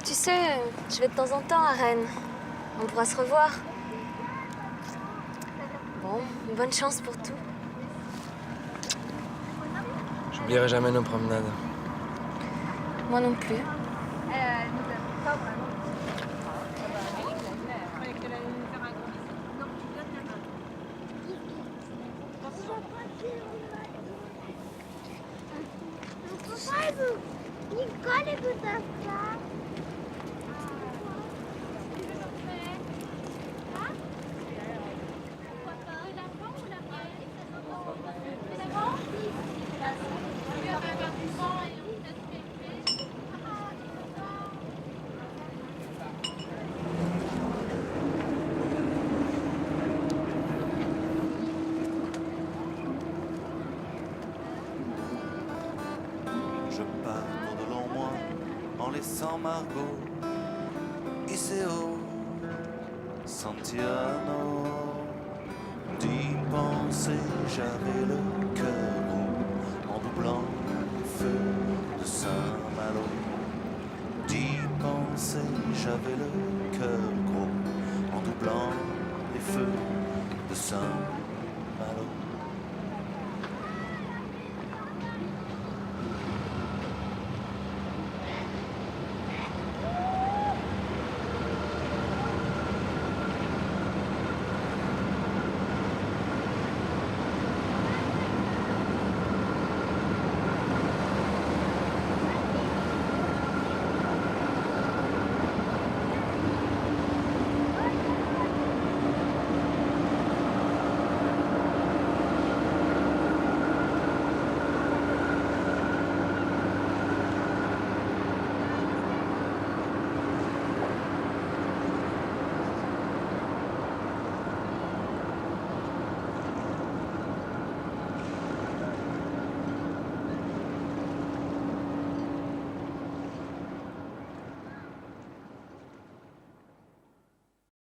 Tu sais, je vais de temps en temps à Rennes. On pourra se revoir. Bon, bonne chance pour tout. J'oublierai jamais nos promenades. Moi non plus. Je pars pour de longs mois en laissant Margot ici au Santiano. D'y penser, j'avais le cœur gros en doublant le feu de Saint-Malo. D'y penser, j'avais le cœur gros en doublant les feux de Saint-Malo.